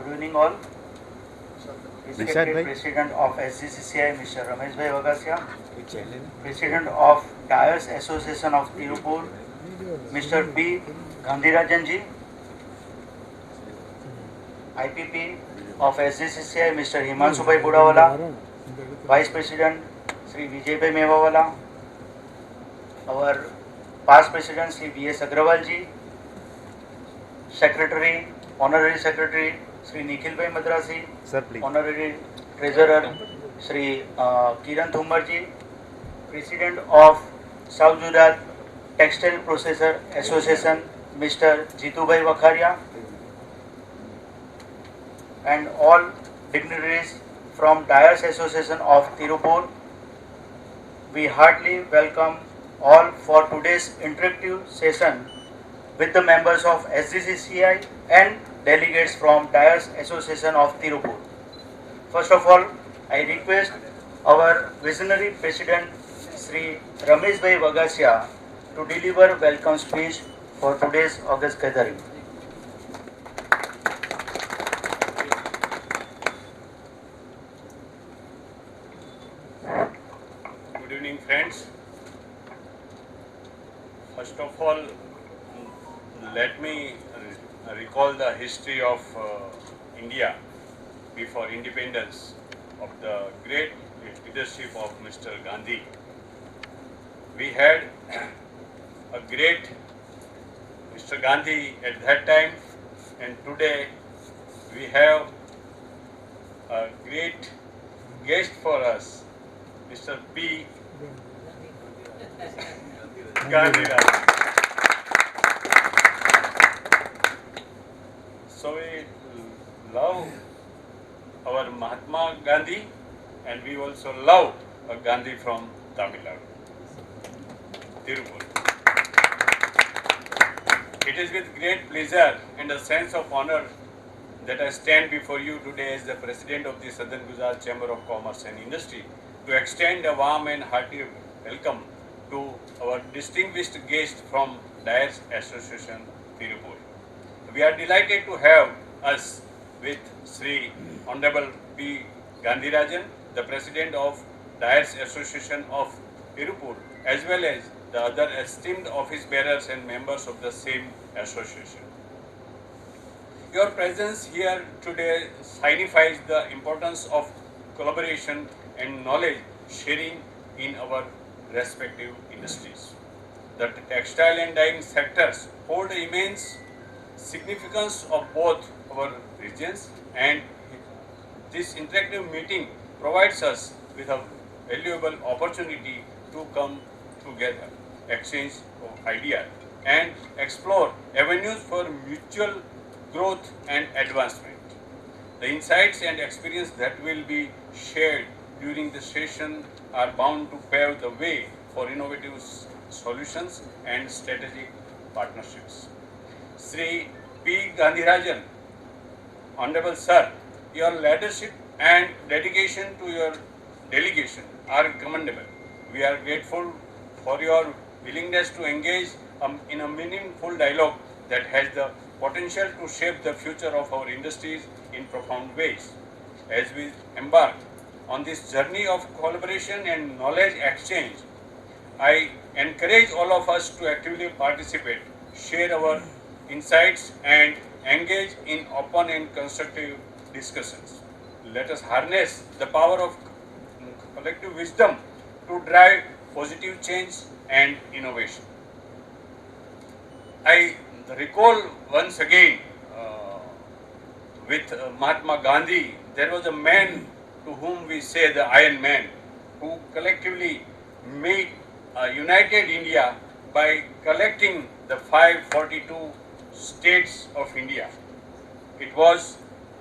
Good evening all. Respected President of SGCCI, Mr. Ramesh Bhai Vagasia, President of Dyers Association of Tirupur, Mr. P. Gandhirajan ji, IPP of SGCCI, Mr. Himanshu Bhai Budawala, Vice President Sri Vijay Bhai Mewawala, our past President Sri V.S. Agrawal ji, Secretary, Honorary Secretary Sri Nikhil Bhai Madrasi, Honorary Treasurer Sri Kiran Thumar ji, President of South Gujarat Textile Processor Association Mr. Jitu Bhai Vakharia, and all dignitaries from Dyers Association of Tirupur. We heartily welcome all for today's interactive session with the members of SGCCI and delegates from Dyers Association of Tirupur. First of all, I request our visionary President Sri Ramesh Bhai Vagasia to deliver welcome speech for today's August gathering. Good evening, friends. First of all, let me recall the history of India before independence of the great leadership of Mr. Gandhi. We had a great Mr. Gandhi at that time, and today we have a great guest for us, Mr. P. Gandhi. So we love our Mahatma Gandhi, and we also love a Gandhi from Tamil Nadu, Tirupur. It is with great pleasure and a sense of honor that I stand before you today as the President of the Southern Gujarat Chamber of Commerce and Industry to extend a warm and hearty welcome to our distinguished guest from Dyers Association, Tirupur. We are delighted to have us with Sri Honorable P. Gandhirajan, the President of Dyers Association of Tirupur, as well as the other esteemed office bearers and members of the same association. Your presence here today signifies the importance of collaboration and knowledge sharing in our respective industries. The textile and dyeing sectors hold immense significance of both our regions, and this interactive meeting provides us with a valuable opportunity to come together, exchange of ideas, and explore avenues for mutual growth and advancement. The insights and experience that will be shared during the session are bound to pave the way for innovative solutions and strategic partnerships. Sri P. Gandhirajan, Honorable Sir, your leadership and dedication to your delegation are commendable. We are grateful for your willingness to engage in a meaningful dialogue that has the potential to shape the future of our industries in profound ways. As we embark on this journey of collaboration and knowledge exchange, I encourage all of us to actively participate, share our insights, and engage in open and constructive discussions. Let us harness the power of collective wisdom to drive positive change and innovation. I recall once again with Mahatma Gandhi, there was a man to whom we say the Iron Man, who collectively made a united India by collecting the 542 states of India. It was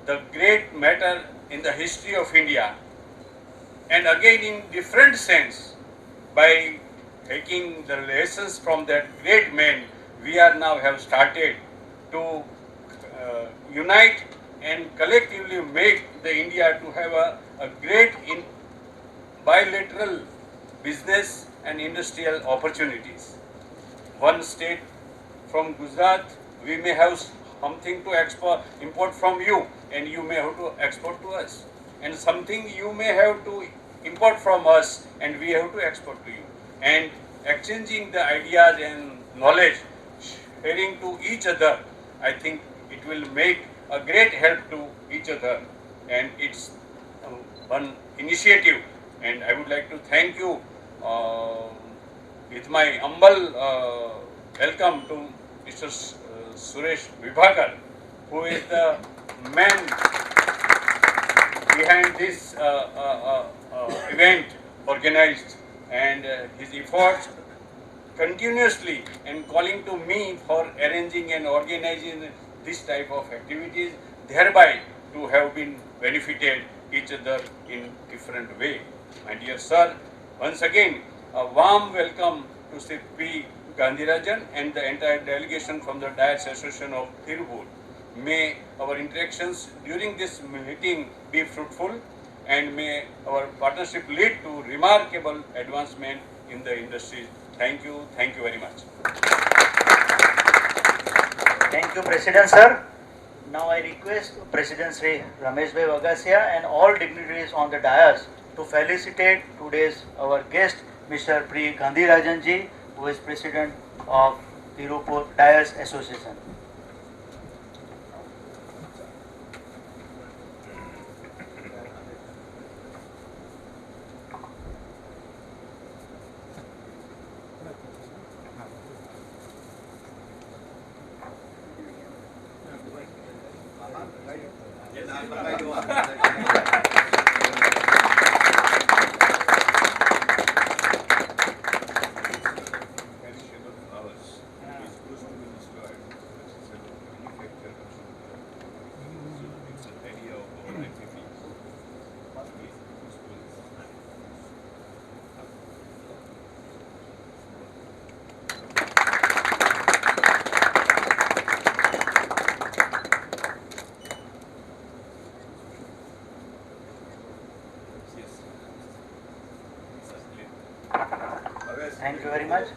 the great matter in the history of India, and again in different sense, by taking the lessons from that great man, we are now have started to unite and collectively make the India to have a great bilateral business and industrial opportunities. One state from Gujarat, we may have something to import from you, and you may have to export to us, and something you may have to import from us, and we have to export to you, and exchanging the ideas and knowledge, sharing to each other. I think it will make a great help to each other, and it's one initiative, and I would like to thank you with my humble welcome to Mr. Suresh Vibhakar, who is the man behind this event organized, and his efforts continuously and calling to me for arranging and organizing this type of activities, thereby to have been benefited each other in different way. My dear sir, once again a warm welcome to Sri P. Gandhirajan and the entire delegation from the Dyers Association of Tirupur. May our interactions during this meeting be fruitful, and may our partnership lead to remarkable advancement in the industry. Thank you very much. Thank you, President sir. Now I request President Sri Ramesh Bhai Vagasia and all dignitaries on the dais to felicitate today's our guest, Mr. P. Gandhirajan ji, who is President of Tirupur Dyers Association. Thank you very much.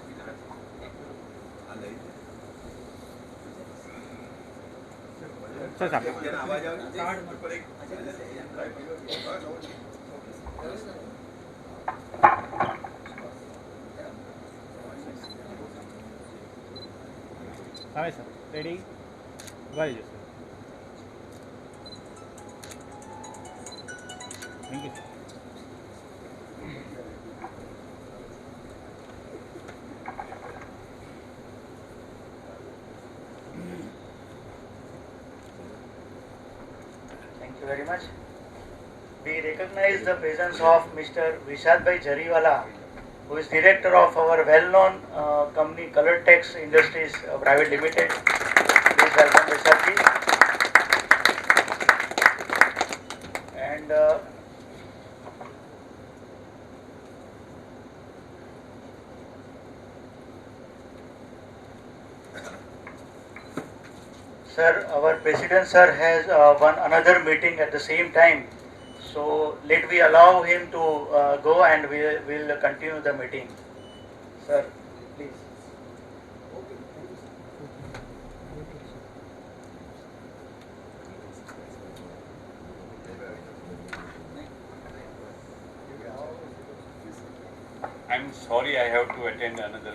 Hi, sir. Ready? Where is it, sir? Thank you, sir. Thank you very much. We recognize the presence of Mr. Vishad Bhai Jariwala, who is director of our well-known company Color Tex Industries Private Limited. Please welcome Vishad ji. And sir, our president sir has one another meeting at the same time. So let we allow him to go, and we will continue the meeting. Sir, please. I'm sorry, I have to attend another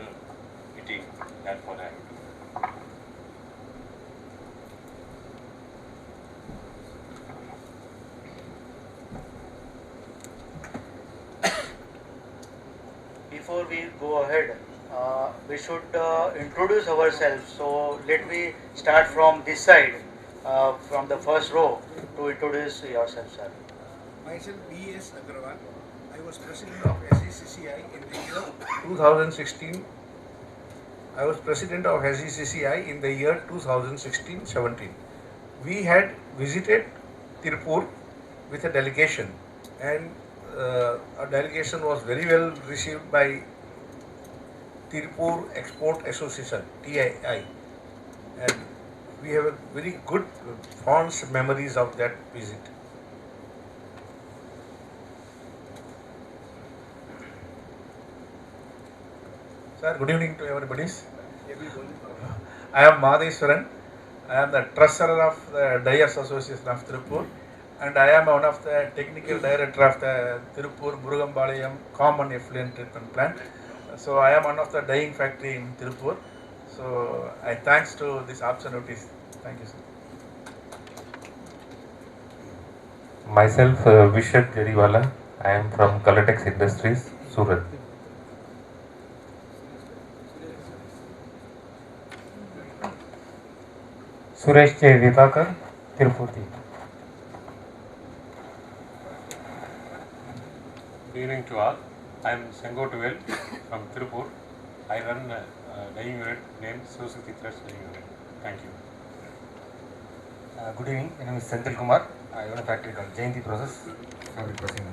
meeting. Therefore, I have to. Before we go ahead, we should introduce ourselves. So let me start from this side, from the first row, to introduce yourself, sir. Myself, B.S. Agrawal. I was president of SGCCI in the year 2016. I was president of SGCCI in the year 2016-17. We had visited Tirupur with a delegation, and our delegation was very well received by Tirupur Export Association (TII), and we have a very good fond memories of that visit. Sir, good evening to everybody. I am Madheswaran. I am the treasurer of the Dyers Association of Tirupur, and I am one of the technical director of the Tirupur Murugambalayam Common Effluent Treatment Plant. So I am one of the dyeing factory in Tirupur. So I thanks to this opportunities. Thank you, sir. Myself, Vishak Jariwala. I am from Colotex Industries, Surat. Suresh J. Vivakar, Tirupur. Good evening to all. I am Sengo Tuvel from Tirupur. I run a dyeing unit named Susukti Threads Dyeing Unit. Thank you. Good evening, my name is Senthil Kumar. I own a factory called Jayanti Process, fabric processing.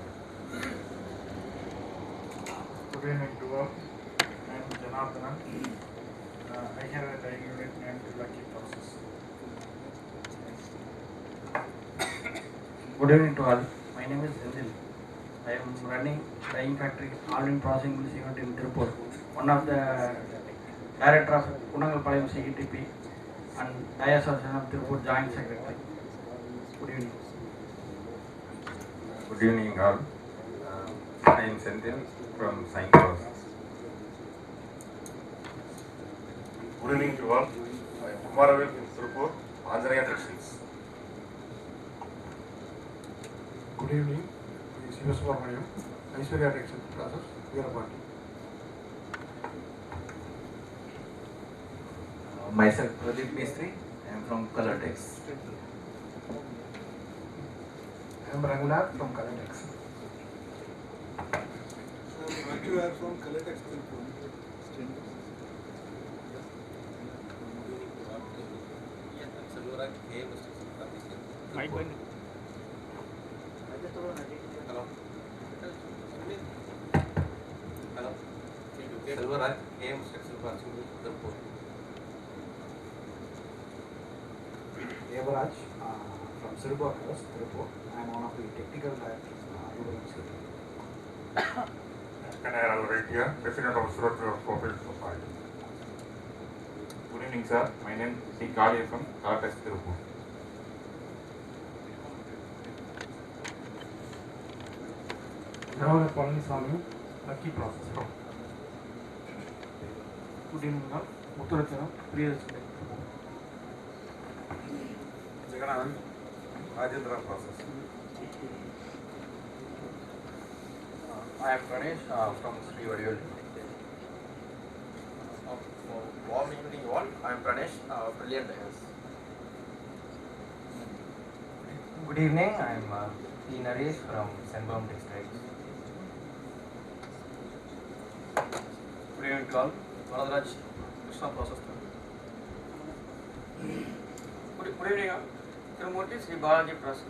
Good evening to all. I am Janardhanan. I have a dyeing unit named Lucky Process. Good evening to all. My name is Zindil. I am running dyeing factory, all-in processing mills unit in Tirupur. One of the director of Kunangalpalayam CETP and Dye Association of Tirupur Joint Secretary. Good evening. Good evening all. I am Senthil from Science Process. Good evening to all. I am Kumaravil from Tirupur, Anjaneya Textiles. Good evening. This is Sivasubramaniam, Aishwarya Textile Process, Veerapati. Myself, Pradeep Mistry. I am from Colotex. I am Rangnath from Colotex. You are from Colotex. Mic button. Hello. Hello. Selvaraj, AM Structural Processing, Tirupur. Devaraj from Tirupur. I am one of the technical directors. And I am right here, President of Surat Cooperative Society. Good evening, sir. My name is C. Kali from Kalatex Tirupur. Ravana Palani Lucky Process. Good evening all. Mutturathana, Priya Sundar. Jagannath, Rajendra Process. I am Ganesh from Sri Vadivel. Warm evening all. I am Ganesh, Brilliant Dyers. Good evening, I am P. Naresh from Senbam Textiles. Good evening to all. Varadraj, Krishna Process. Good evening all. Tirumurti, Sri Balaji Process.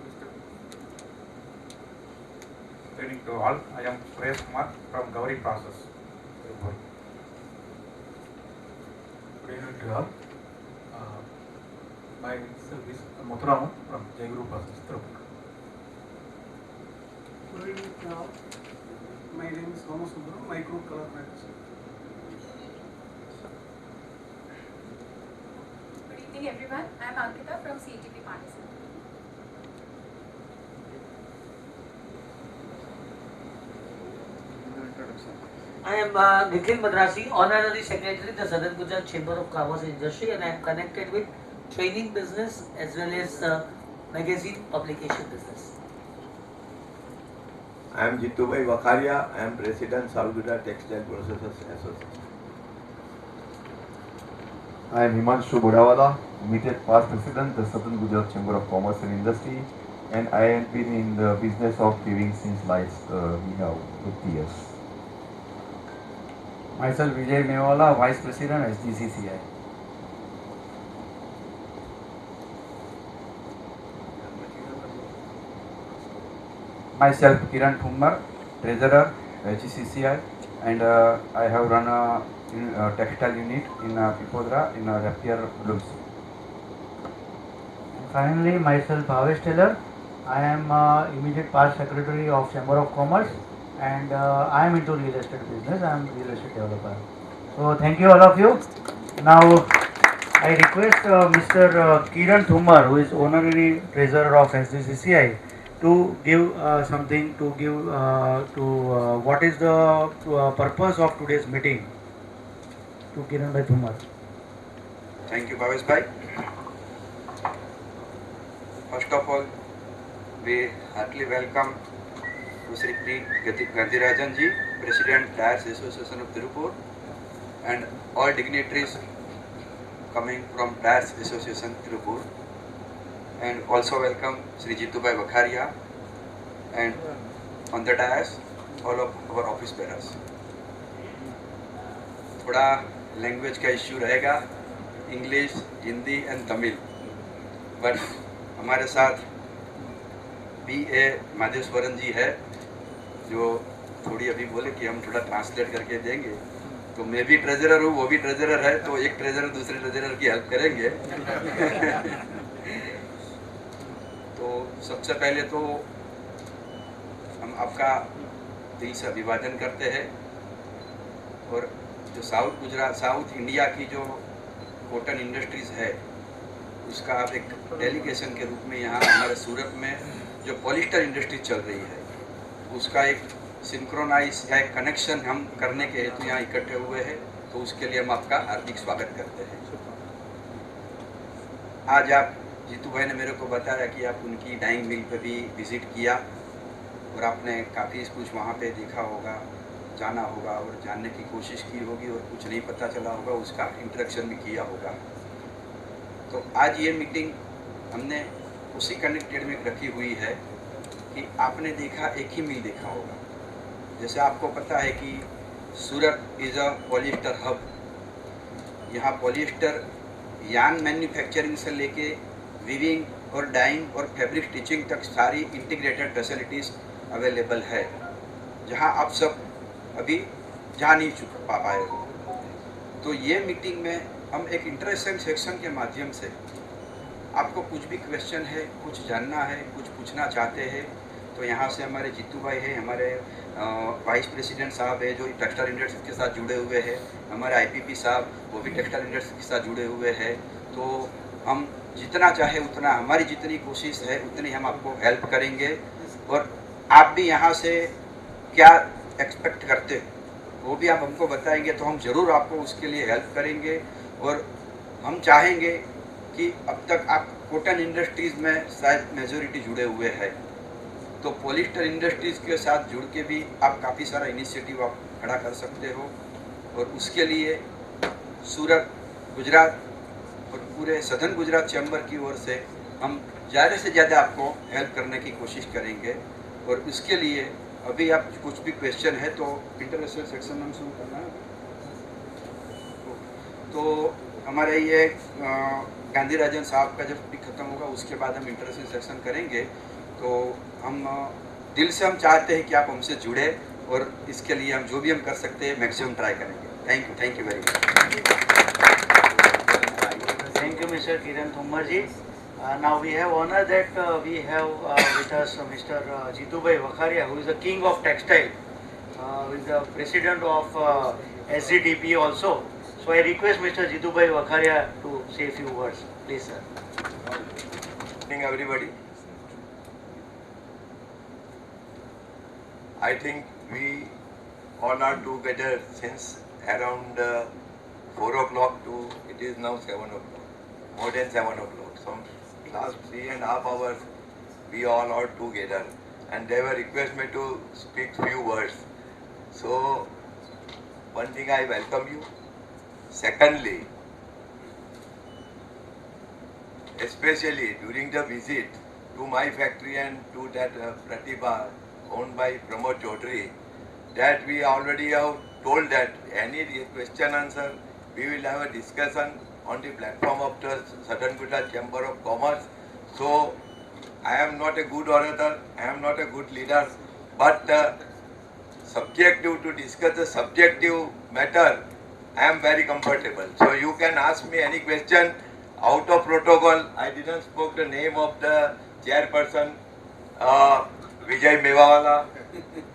Good evening to all. I am Suresh Kumar from Gauri Process. Good evening to all. Myself is Muthuramu from Jaiguru Process, Tirupur. Good evening to all. My name is Somasundram, Micro Color Magazine. Good evening everyone. I am Ankita from CETP Partisan. I am Nikhil Madrasi, Honorary Secretary, the Southern Gujarat Chamber of Commerce and Industry, and I am connected with training business as well as magazine publication business. I am Jitubai Vakharia. I am President South Gujarat Textile Processors Association. I am Himanshu Budawala, immediate past President, the Southern Gujarat Chamber of Commerce and Industry, and I have been in the business of weaving since last 50 years. Myself Vijay Mewala, Vice President, SGCCI. Myself Kiran Thumar, Treasurer, SGCCI, and I have run a textile unit in Pipodra in Rapier Blooms. Finally, myself Bhavesh Taylor. I am immediate past secretary of Chamber of Commerce, and I am into real estate business. I am real estate developer. So thank you all of you. Now I request Mr. Kiran Thumar, who is honorary treasurer of SGCCI, to give something to give to what is the purpose of today's meeting. To Kiran Bhai Thumar. Thank you, Bhavesh Bhai. First of all, we heartily welcome to Sri P. Gandhirajan ji, President Tires Association of Tirupur, and all dignitaries coming from Tires Association Tirupur, and also welcome Sri Jitubhai Vakharia, and on the dais all of our office bearers. थोड़ा language का issue रहेगा, English, Hindi and Tamil, but हमारे साथ B.A. माधेश्वरन जी है जो थोड़ी अभी बोले कि हम थोड़ा ट्रांसलेट करके देंगे, तो मैं भी ट्रेजरर हूँ, वो भी ट्रेजरर है, तो एक ट्रेजरर दूसरे ट्रेजरर की हेल्प करेंगे। तो सबसे पहले तो हम आपका दिल से अभिवादन करते हैं, और जो साउथ इंडिया की जो कॉटन इंडस्ट्रीज़ है उसका आप एक डेलीगेशन के रूप में यहाँ हमारे सूरत में जो पॉलिस्टर इंडस्ट्री चल रही है उसका एक सिंक्रोनाइज या एक कनेक्शन हम करने के हेतु यहाँ इकट्ठे हुए हैं, तो उसके लिए हम आपका हार्दिक स्वागत करते हैं। आज आप जीतू भाई ने मेरे को बताया कि आप उनकी डाइंग मिल पे भी विज़िट किया और आपने काफ़ी कुछ वहाँ पे देखा होगा, जाना होगा और जानने की कोशिश की होगी, और कुछ नहीं पता चला होगा उसका इंटरेक्शन भी किया होगा। तो आज ये मीटिंग हमने उसी कनेक्टेड में रखी हुई है कि आपने देखा एक ही मिल देखा होगा। जैसे आपको पता है कि सूरत इज़ अ पॉलिस्टर हब, यहाँ पॉलिस्टर यार्न मैन्युफैक्चरिंग से लेके वीविंग और डाइंग और फैब्रिक स्टिचिंग तक सारी इंटीग्रेटेड फैसिलिटीज़ अवेलेबल है, जहाँ आप सब अभी जा नहीं पा पाए हो। तो ये मीटिंग में हम एक इंटरेक्शन सेक्शन के माध्यम से आपको कुछ भी क्वेश्चन है, कुछ जानना है, कुछ पूछना चाहते हैं, तो यहाँ से हमारे जीतू भाई है, हमारे वाइस प्रेसिडेंट साहब है जो टेक्सटाइल इंडस्ट्री के साथ जुड़े हुए हैं, हमारे आईपीपी साहब वो भी टेक्सटाइल इंडस्ट्री के साथ जुड़े हुए हैं। तो हम जितना चाहे उतना, हमारी जितनी कोशिश है उतनी हम आपको हेल्प करेंगे, और आप भी यहाँ से क्या एक्सपेक्ट करते हो वो भी आप हमको बताएंगे, तो हम ज़रूर आपको उसके लिए हेल्प करेंगे। और हम चाहेंगे कि अब तक आप कॉटन इंडस्ट्रीज़ में शायद मेजोरिटी जुड़े हुए हैं, तो पॉलिस्टर इंडस्ट्रीज़ के साथ जुड़ के भी आप काफ़ी सारा इनिशिएटिव आप खड़ा कर सकते हो, और उसके लिए सूरत, गुजरात और पूरे सदर्न गुजरात चैम्बर की ओर से हम ज़्यादा से ज़्यादा आपको हेल्प करने की कोशिश करेंगे। और उसके लिए अभी आप कुछ भी क्वेश्चन है तो इंटरेस्टेड सेक्शन हम शुरू करना है। तो हमारे ये गांधीराजन साहब का जब भी ख़त्म होगा उसके बाद हम इंटरेस्टेड सेक्शन करेंगे। तो हम दिल से हम चाहते हैं कि आप हमसे जुड़े, और इसके लिए हम जो भी हम कर सकते हैं मैक्सिमम ट्राई करेंगे। Thank you very much. Thank you, Mr. Kiran Thumar ji. Now we have honor that we have with us Mr. Jitubhai Vakharia, who is the king of textile, who is the president of SGDP also. So I request Mr. Jitubhai Vakharia to say a few words. Please, sir. Good evening, everybody. I think we all are together since around 4 o'clock to it is now 7 o'clock, more than 7 o'clock. So last 3.5 hours we all are together, and they were request me to speak few words. So one thing, I welcome you. Secondly, especially during the visit to my factory and to that Pratibha owned by Pramod Chaudhary, that we already have told that any question answer we will have a discussion on the platform of the Southern Gujarat Chamber of Commerce. So I am not a good orator, I am not a good leader, but subjective to discuss the subjective matter, I am very comfortable. So you can ask me any question out of protocol. I didn't spoke the name of the chairperson, Vijay Mewawala,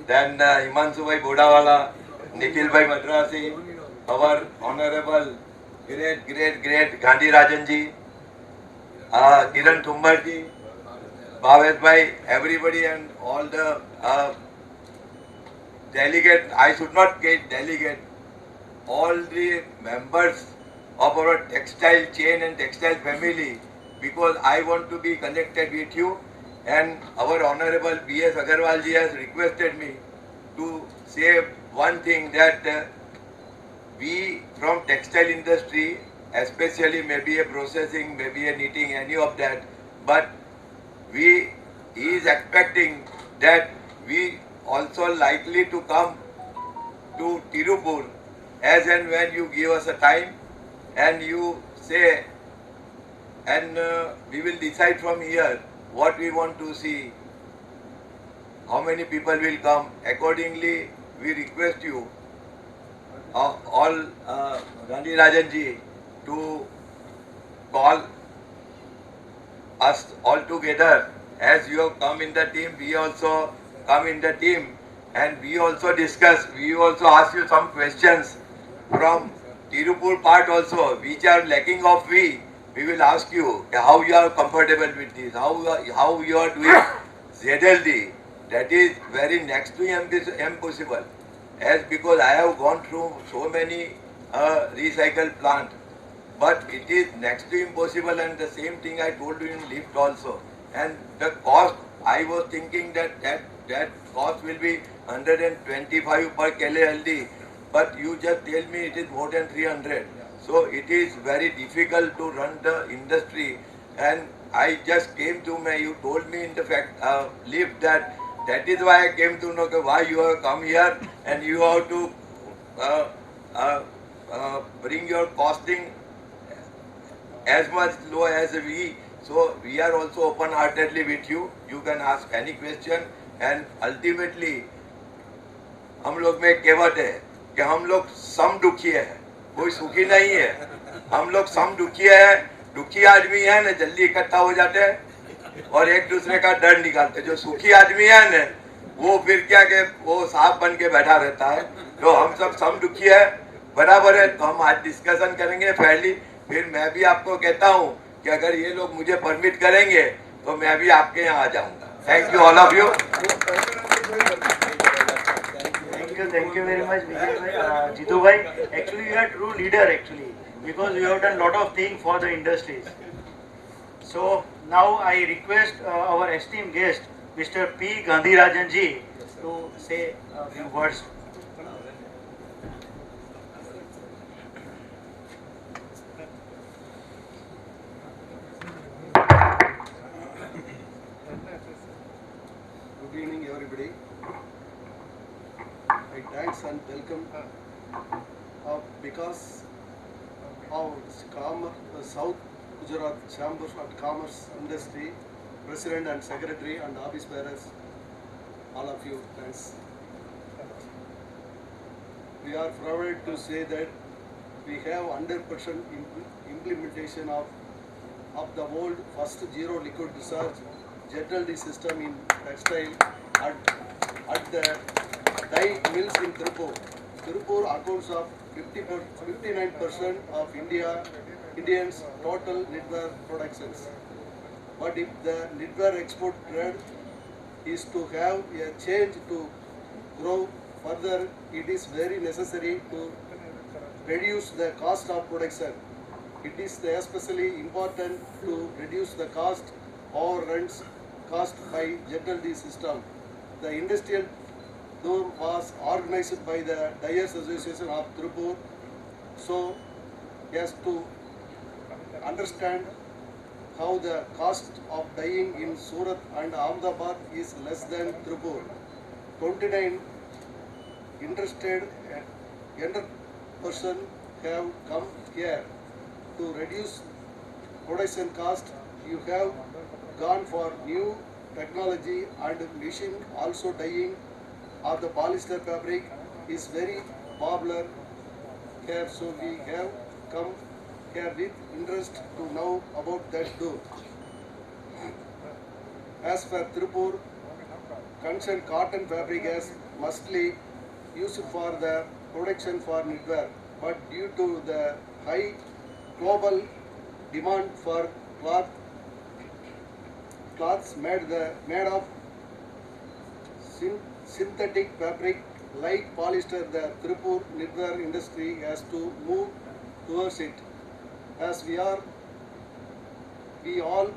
then Himanshu Bhai Bodawala, Nikhil Bhai Madrasi, our honorable great Gandhi Rajan ji, Kiran Thumbar ji, Bhavesh bhai, everybody and all the delegate, I should not get delegate, all the members of our textile chain and textile family, because I want to be connected with you, and our Honorable B.S. Agarwal ji has requested me to say one thing, that we from textile industry, especially maybe a processing, maybe a knitting, any of that, but he is expecting that we also likely to come to Tirupur as and when you give us a time and you say, and we will decide from here what we want to see, how many people will come. Accordingly, we request you, all Gandhi Rajan ji, to call us all together. As you have come in the team, we also come in the team, and we also discuss, we also ask you some questions from Tirupur part also, which are lacking of we will ask you how you are comfortable with this, how you are doing ZLD. That is very next to impossible, as because I have gone through so many recycle plant, but it is next to impossible, and the same thing I told you in lift also. And the cost, I was thinking that cost will be 125 per KLD, but you just tell me it is more than 300. So it is very difficult to run the industry, and I just came to me, you told me in the fact lift that is why I came to know why you have come here, and you have to bring your costing as much low as we. So we are also open-heartedly with you. You can ask any question, and ultimately हम लोग में कहावत है कि हम लोग सम दुखी है, कोई सुखी नहीं है. हम लोग सम दुखी है, दुखी आदमी है ना जल्दी इकट्ठा हो जाते हैं और एक दूसरे का डर निकालते. जो सुखी आदमी है ना वो फिर क्या के वो सांप बन के बैठा रहता है. तो हम सब सम दुखी है, बराबर है. तो हम आज डिस्कशन करेंगे फेयरली. फिर मैं भी आपको कहता हूँ कि अगर ये लोग मुझे परमिट करेंगे तो मैं भी आपके यहाँ आ जाऊंगा. Thank you all of you. Thank you very much, Vijay bhai, Jitu bhai. Actually, you are true leader actually, because you have done lot of things for the industries. So now I request our esteemed guest, Mr. P. Gandhi Rajan ji, to say a few words. Good evening, everybody. I thanks and welcome because of South Gujarat Chamber of Commerce Industry President and Secretary and Office Bearers, all of you, thanks. We are proud to say that we have 100% implementation of the world first zero liquid discharge ZLD system in textile at the dye mills in Tirupur. Tirupur accounts of 59% of Indians' total knitwear productions. But if the knitwear export trade is to have a change to grow further, it is very necessary to reduce the cost of production. It is especially important to reduce the cost overruns caused by ZLD system. The industrial tour was organized by the Dyers Association of Tirupur, so as to understand how the cost of dyeing in Surat and Ahmedabad is less than Tirupur. 29 interested person have come here to reduce production cost. You have gone for new technology and machine. Also dyeing of the polyester fabric is very popular here, so we have come here with interest to know about that too. As for Tirupur, concerned cotton fabric is mostly used for the production for knitwear, but due to the high global demand for cloths made of synthetic fabric like polyester, the Tirupur knitwear industry has to move towards it. As we all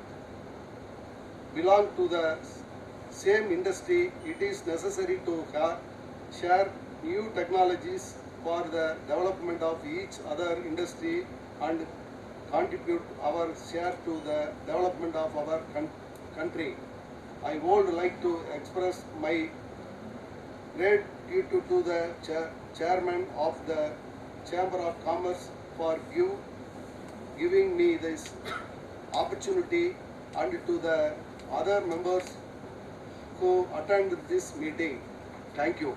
belong to the same industry, it is necessary to share new technologies for the development of each other industry and contribute our share to the development of our country. I would like to express my gratitude to the chairman of the Chamber of Commerce for giving me this opportunity, and to the other members who attended this meeting. Thank you.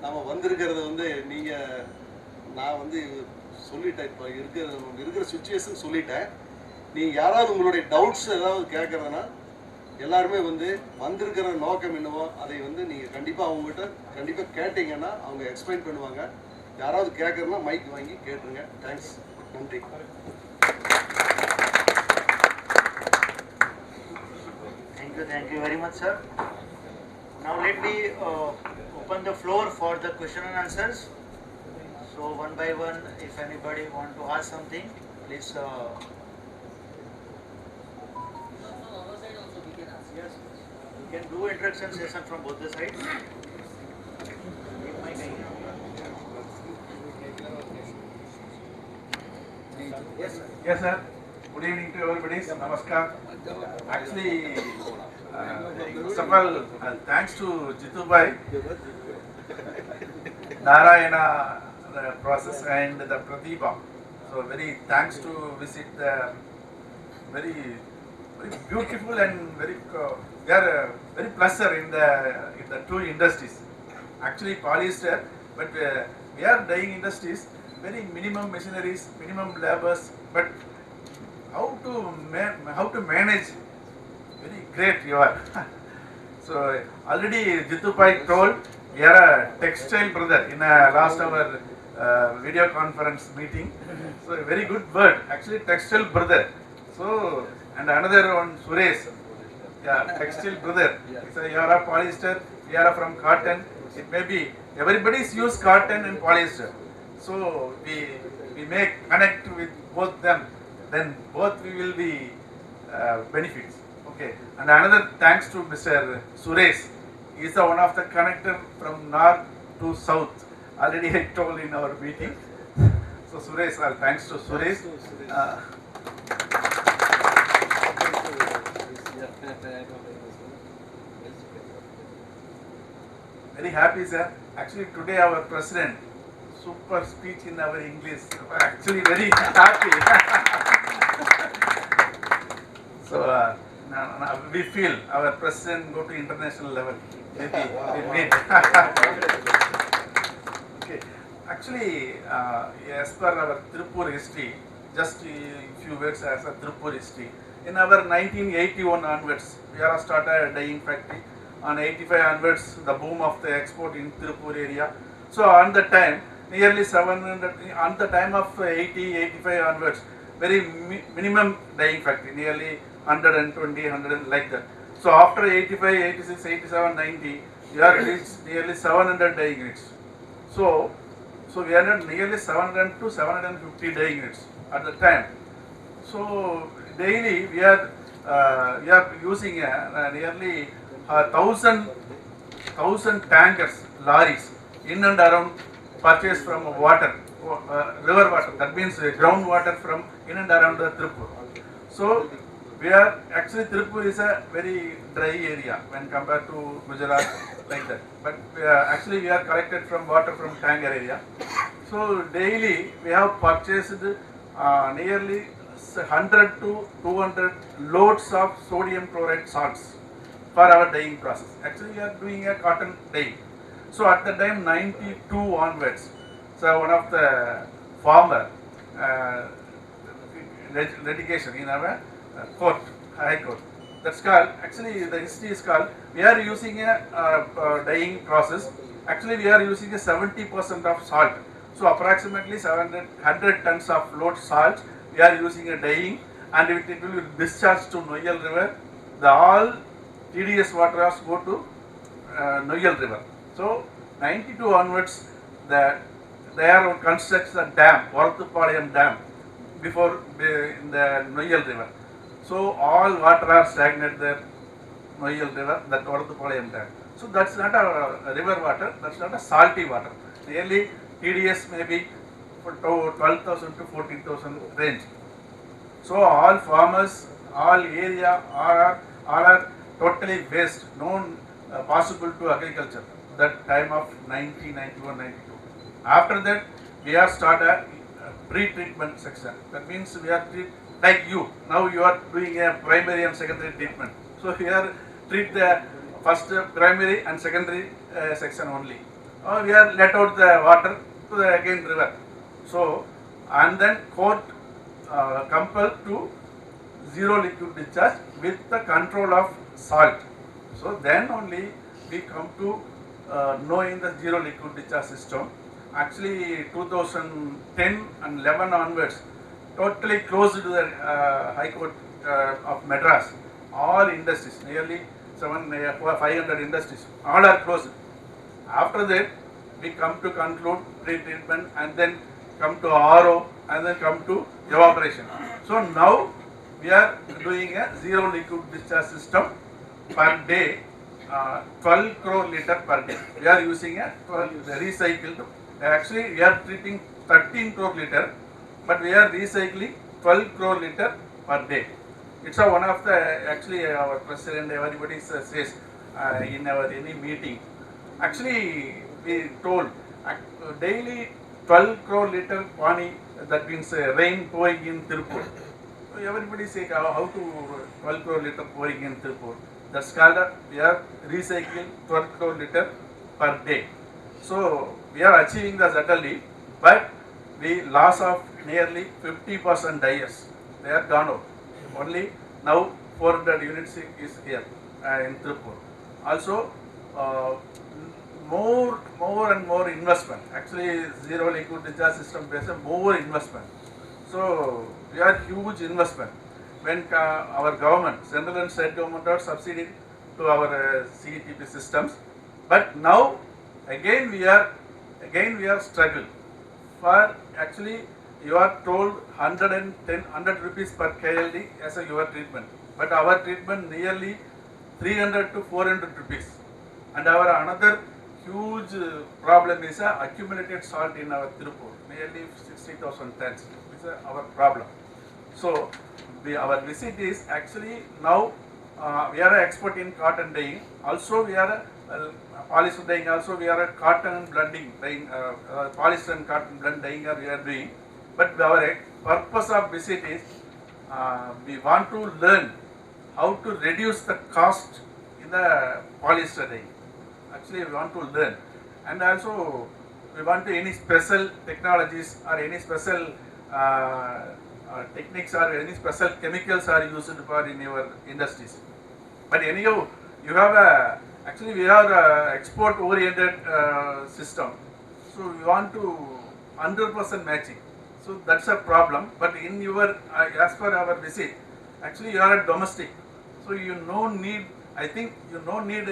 நம்ம வந்திருக்கிறது வந்து நான் சொல்லிட்டேன். இப்போ இருக்கிற situation சொல்லிட்டேன். நீங்கள் யாராவது உங்களுடைய டவுட்ஸ் ஏதாவது கேட்குறதுனா எல்லாருமே வந்திருக்கிற நோக்கம் என்னவோ அதை நீங்கள் கண்டிப்பாக அவங்ககிட்ட கண்டிப்பாக கேட்டிங்கன்னா அவங்க எக்ஸ்பிளைன் பண்ணுவாங்க. யாராவது கேட்குறதுனா மைக் வாங்கி கேட்டுருங்க. தேங்க்ஸ். நன்றி. Thank you very much, sir. Now let me open the floor for the question and answers. So one by one, if anybody want to ask something, please. Yes, you can do introduction session from both the sides. Yes, sir. Yes, sir. Good evening to everybody. Namaskar. Actually, first of all, thanks to Jitu Bhai, Narayana, the process, and the Pratibha. So very thanks to visit the very beautiful and very they are very pleasure in the two industries. Actually polyester, but we are dyeing industries, very minimum machineries, minimum labors, but how to manage, very great you are. So already Jitu Bhai told we are a textile brother in a last our video conference meeting. So a very good word, actually textile brother. So and another one Suresh, yeah, textile brother. So you are a polyester, we are from cotton. It may be everybody's use cotton and polyester. So we make connect with both them, then both we will be benefits. Okay, and another thanks to Mr. Suresh. He is one of the connector from north to south. Already I told in our meeting. So Suresh, thanks to Suresh. Very happy, sir. Actually today our president, super speech in our English. Actually very happy. So we feel our president go to international level. Maybe we meet. Okay. Actually, as per our Tirupur history, just a few words as a Tirupur history. In our 1981 onwards, we are started a dyeing factory. On 85 onwards, the boom of the export in Tirupur area. So on the time, nearly 700, on the time of 85 onwards, very minimum dyeing factory, nearly 120, 100 like that. So after 85, 86, 87, 90, we are reached nearly 700 dyeing units. So we are at nearly 700 to 750 dyeing units at the time. So daily we are using nearly 1,000 tankers, lorries in and around purchase from water, river water. That means groundwater from in and around the Tirupur. So we are actually Tirupur is a very dry area when compared to Gujarat like that. But actually we are collected from water from tanker area. So daily we have purchased nearly 100 to 200 loads of sodium chloride salts for our dyeing process. Actually we are doing a cotton dyeing. So at the time 92 onwards, so one of the farmer litigation in our court, high court. That's called, actually the history is called we are using a dyeing process. Actually, we are using a 70% of salt. So approximately 700 tons of load salt we are using a dyeing, and it will be discharged to Noyal River. The all TDS waters go to Noyal River. So 92 onwards, there constructs a dam, Varathupalayam Dam, before in the Noyal River. So all water are stagnant there, Noyal River, that Varathupalayam Dam. So that's not a river water, that's not a salty water. Nearly TDS may be for 12,000 to 14,000 range. So all farmers, all area are totally waste, non possible to agriculture. That time of 1991, 92. After that, we have started a pre-treatment section. That means we are like you. Now you are doing a primary and secondary treatment. So here treat the first primary and secondary section only. We are let out the water to the again river. So and then court compelled to zero liquid discharge with the control of salt. So then only we come to knowing the zero liquid discharge system. Actually 2010 and 11 onwards, totally closed to the High Court of Madras. All industries, nearly 500 industries, all are closed. After that, we come to conclude pre-treatment and then come to RO and then come to evaporation. So now we are doing a zero liquid discharge system per day, 12 crore liter per day. We are using a recycled. Actually, we are treating 13 crore liter, but we are recycling 12 crore liter per day. It's one of the actually our president, everybody says in our any meeting. Actually, we told daily 12 crore liter pani, that means rain pouring in Tirupur. So everybody say how to 12 crore liter pouring in Tirupur. That's called we are recycling 12 crore liter per day. So we are achieving the ZLD, but we loss of nearly 50% dyers. They are gone out. Only now 400 units is here in Tirupur. Also, more and more investment. Actually, zero liquid discharge system based on more investment. So we are huge investment. When our government, central and state government are subsidizing to our CETP systems, but now again we are struggling for actually you are told 100 rupees per KLD as a your treatment, but our treatment nearly 300 to 400 rupees, and our another huge problem is accumulated salt in our Tirupur, nearly 60,000 tons. It's our problem. So our visit is actually now we are an expert in cotton dyeing. Also we are polyester dyeing. Also we are a cotton blending dyeing, polyester and cotton blend dyeing we are doing. But our purpose of visit is we want to learn how to reduce the cost in the polyester dyeing. Actually, we want to learn, and also we want to any special technologies or any special techniques or any special chemicals are used for in your industries. But anyhow, you have actually we have a export oriented system, so we want to 100% matching. So that's a problem. But in your as per our visit, actually you are a domestic, so you no need. I think you don't need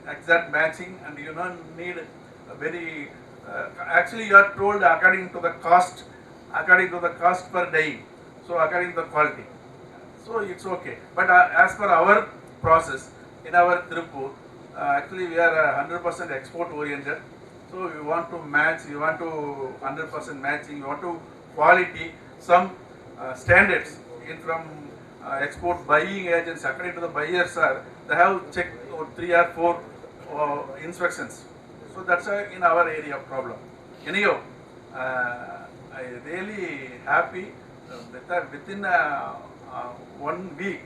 exact matching, and you don't need a very. Actually, you are told according to the cost per day. So according to the quality, so it's okay. But as per our process in our Tirupur, actually we are 100% export oriented. So we want to match. We want to 100% matching. We want to quality some standards in from export buying agents. According to the buyers they have checked 3 or 4 inspections. So that's in our area problem. Anyhow, I really happy within 1 week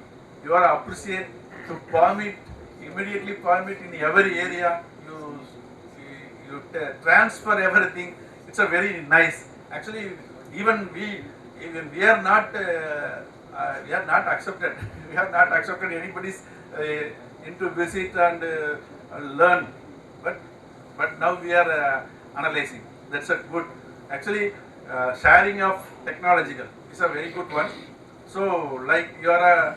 you are appreciate to permit immediately permit in every area. You transfer everything. It's a very nice. Actually, even we are not accepted. We have not accepted anybody's into visit and learn, but now we are analyzing. That's a good. Actually, sharing of technological is a very good one. So, like you are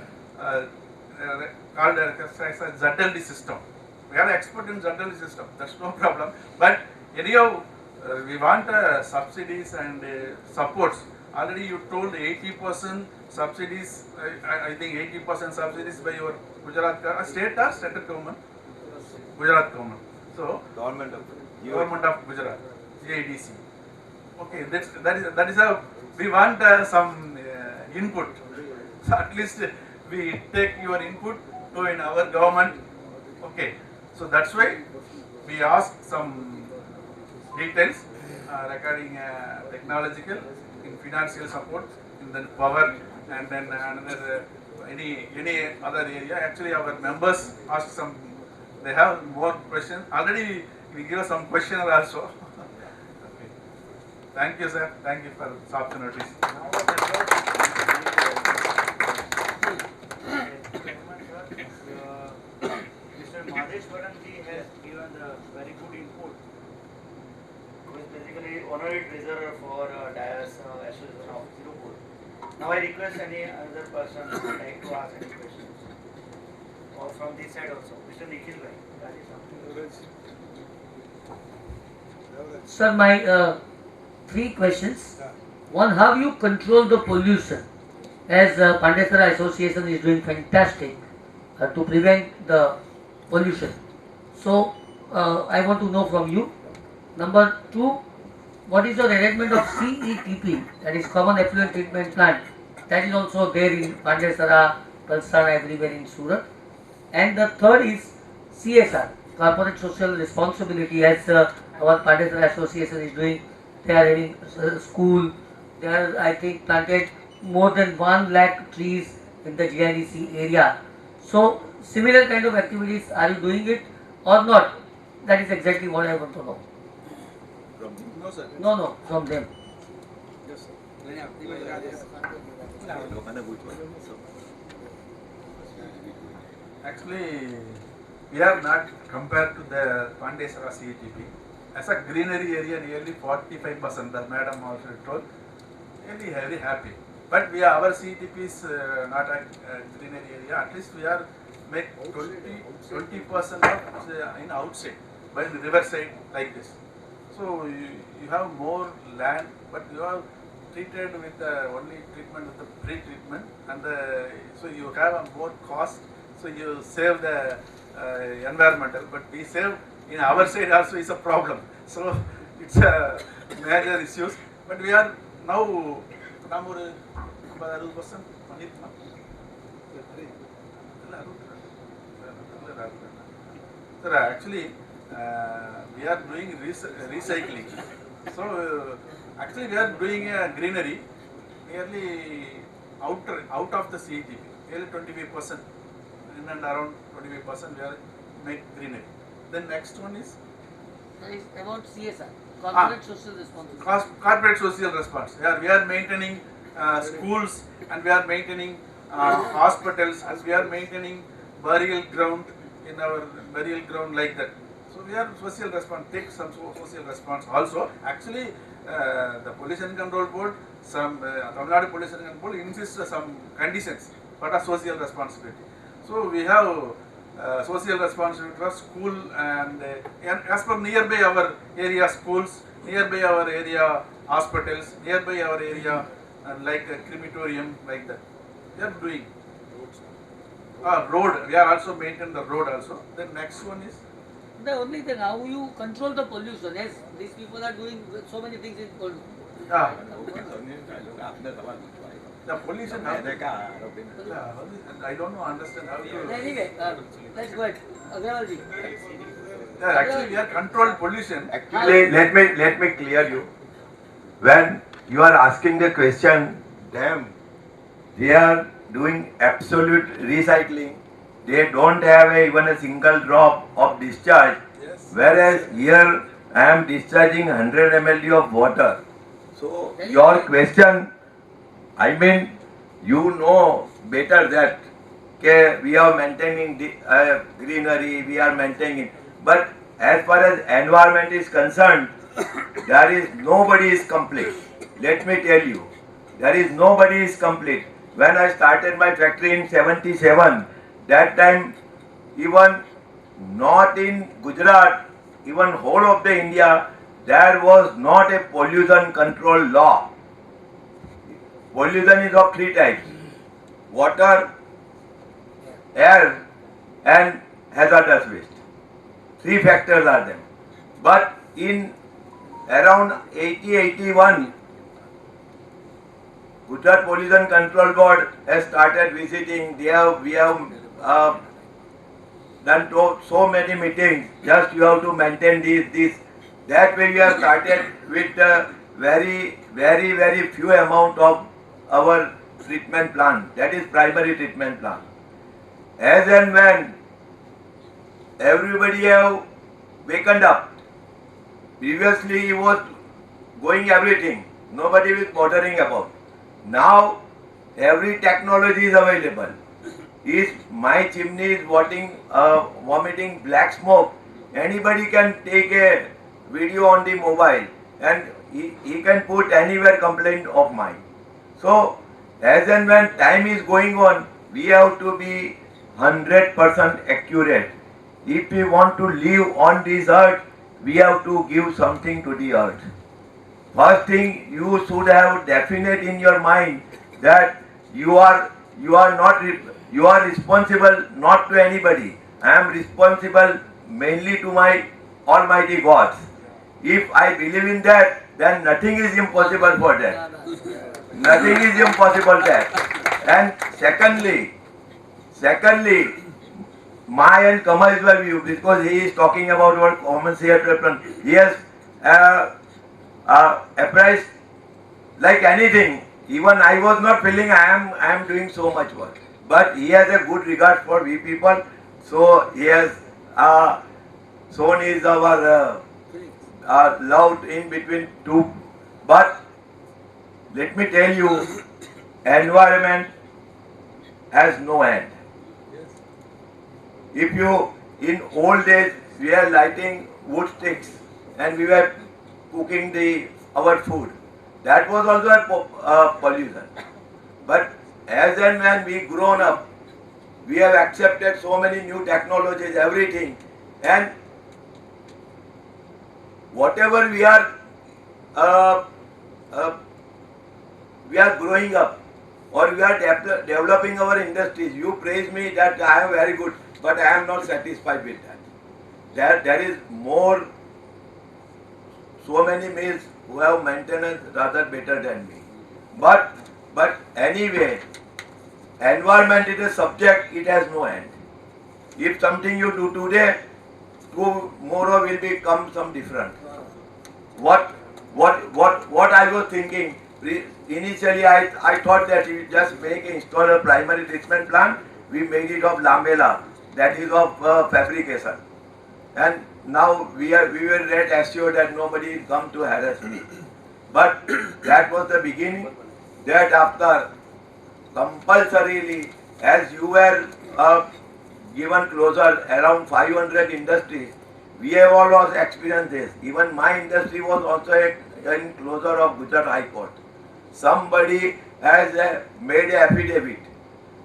called as a ZLD system. We are expert in ZLD system. That's no problem. But anyhow, we want subsidies and supports. Already you told 80% subsidies. I think 80% subsidies by your Gujarat state or state government. Gujarat government. So government of Gujarat, GIDC. Okay, that is how we want some input. So at least we take your input to in our government. Okay, so that's why we ask some details regarding technological, in financial support, in the power, and then another any other area. Actually, our members ask some. They have more questions. Already we give some questionnaire also. Okay. Thank you, sir. Thank you for this opportunity. Mr. Madheshwaran ji has given the very good input. Who is basically honorary treasurer for Dias Association of Tirupur. Now I request any other person who would like to ask any questions. Or from this side also. Mr. Nikhil bhai. Sir, my 3 questions. One, how you control the pollution? As Pandesara Association is doing fantastic to prevent the pollution. So, I want to know from you. Number 2, what is the arrangement of CETP, that is Common Effluent Treatment Plant? That is also there in Pandesara, Kalsana, everywhere in Surat. And the third is CSR, Corporate Social Responsibility, as our Pandesara Association is doing. They are having school. They are, I think, planted more than 1 lakh trees in the GIDC area. So, similar kind of activities, are you doing it or not? That is exactly what I want to know. No, sir. No, from them. Yes, sir. Actually, we are not compared to the Pandesara CETP. As a greenery area, nearly 45%, the madam also told, really very happy. But we are, our CETP is not a greenery area. At least we are make 20% of in outside, by the riverside like this. So you have more land, but you are treated with only treatment with the pre-treatment, and so you have a more cost. So you save the environmental, but we save in our side also is a problem. So it's a major issues. But we are now number 60% Sir, actually we are doing recycling. So actually we are doing greenery nearly out of the CETP, nearly 25%, in and around 25% we are make greenery. Then next one is about CSR, Corporate Social Responsibility. Corporate social response. We are maintaining schools, and we are maintaining hospitals, and we are maintaining burial ground in our burial ground like that. So we are social response, take some social response also. Actually, the Pollution Control Board, some Tamil Nadu Pollution Control Board insists some conditions for a social responsibility. So we have social responsibility for school and as per nearby our area schools, nearby our area hospitals, nearby our area like a crematorium like that. We are doing road. We are also maintaining the road also. Then next one is the only thing, how you control the pollution, as these people are doing so many things in pollution. The pollution. I don't know, understand how to. Anyway, let's go ahead. Agrawalji. Actually, we are controlled pollution. Actually, let me clear you. When you are asking the question, them, they are doing absolute recycling. They don't have even a single drop of discharge. Yes. Whereas here I am discharging 100 ml of water. So your question, I mean, you know better that okay, we are maintaining the greenery, we are maintaining. But as far as environment is concerned, there is nobody is complete. Let me tell you, there is nobody is complete. When I started my factory in 77, that time even not in Gujarat, even whole of the India, there was not a pollution control law. Pollution is of three types: water, air, and hazardous waste. Three factors are there. But in around 80-81, Gujarat Pollution Control Board has started visiting. We have done so many meetings. Just you have to maintain this. That way we have started with very few amount of our treatment plan. That is primary treatment plan. As and when everybody have wakened up. Previously he was going everything. Nobody was bothering about. Now every technology is available. If my chimney is vomiting black smoke, anybody can take a video on the mobile and he can put anywhere complaint of mine. So as and when time is going on, we have to be 100% accurate. If we want to live on this earth, we have to give something to the earth. First thing, you should have definite in your mind that you are responsible not to anybody. I am responsible mainly to my Almighty God. If I believe in that, then nothing is impossible for that. Nothing is impossible there. And secondly, my and Kamal's view, because he is talking about our common theatre plan. He has appraised like anything. Even I was not feeling I am doing so much work. But he has a good regard for we people. So he has shown his our love in between two. But let me tell you, environment has no end. If you, in old days, we are lighting wood sticks and we were cooking our food. That was also a pollution. But as and when we grown up, we have accepted so many new technologies, everything, and whatever we are growing up or we are developing our industries. You praise me that I am very good, but I am not satisfied with that. There is more, so many mills who have maintenance rather better than me. But anyway, environment is a subject, it has no end. If something you do today, tomorrow will become some different. What I was thinking, initially I thought that we just install a primary treatment plant, we made it of lamella, that is of fabrication. And now we were that assured that nobody will come to harass me. But that was the beginning. That after compulsorily, as you were given closure around 500 industries, we have all experienced this. Even my industry was also in closure of Gujarat High Court. Somebody has made an affidavit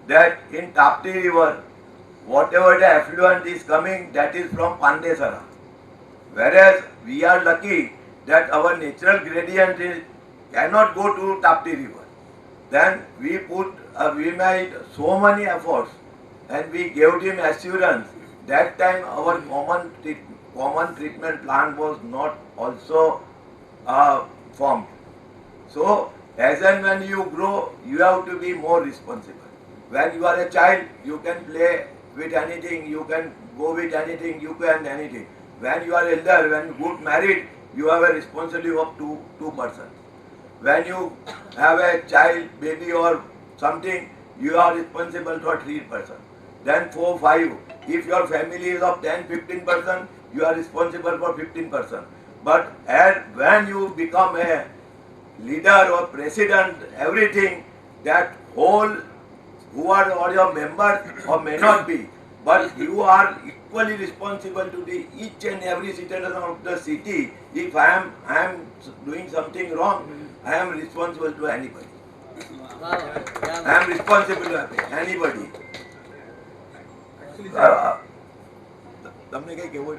that in Tapti River, whatever the affluent is coming, that is from Pandesara. Whereas we are lucky that our natural gradient cannot go to Tapti River. Then we made so many efforts and we gave him assurance. That time our common treatment plant was not also formed. So as and when you grow, you have to be more responsible. When you are a child, you can play with anything, you can go with anything, you can anything. When you are elder, when you get married, you have a responsibility of two persons. When you have a child, baby or something, you are responsible for 3 persons. Then 4, 5. If your family is of 10, 15 persons, you are responsible for 15 persons. But when you become a leader or president, everything, that whole who are or your members or may not be, but you are equally responsible to the each and every citizen of the city. If I am doing something wrong, I am responsible to anybody. I am responsible to anybody. તમને કઈ કેવું?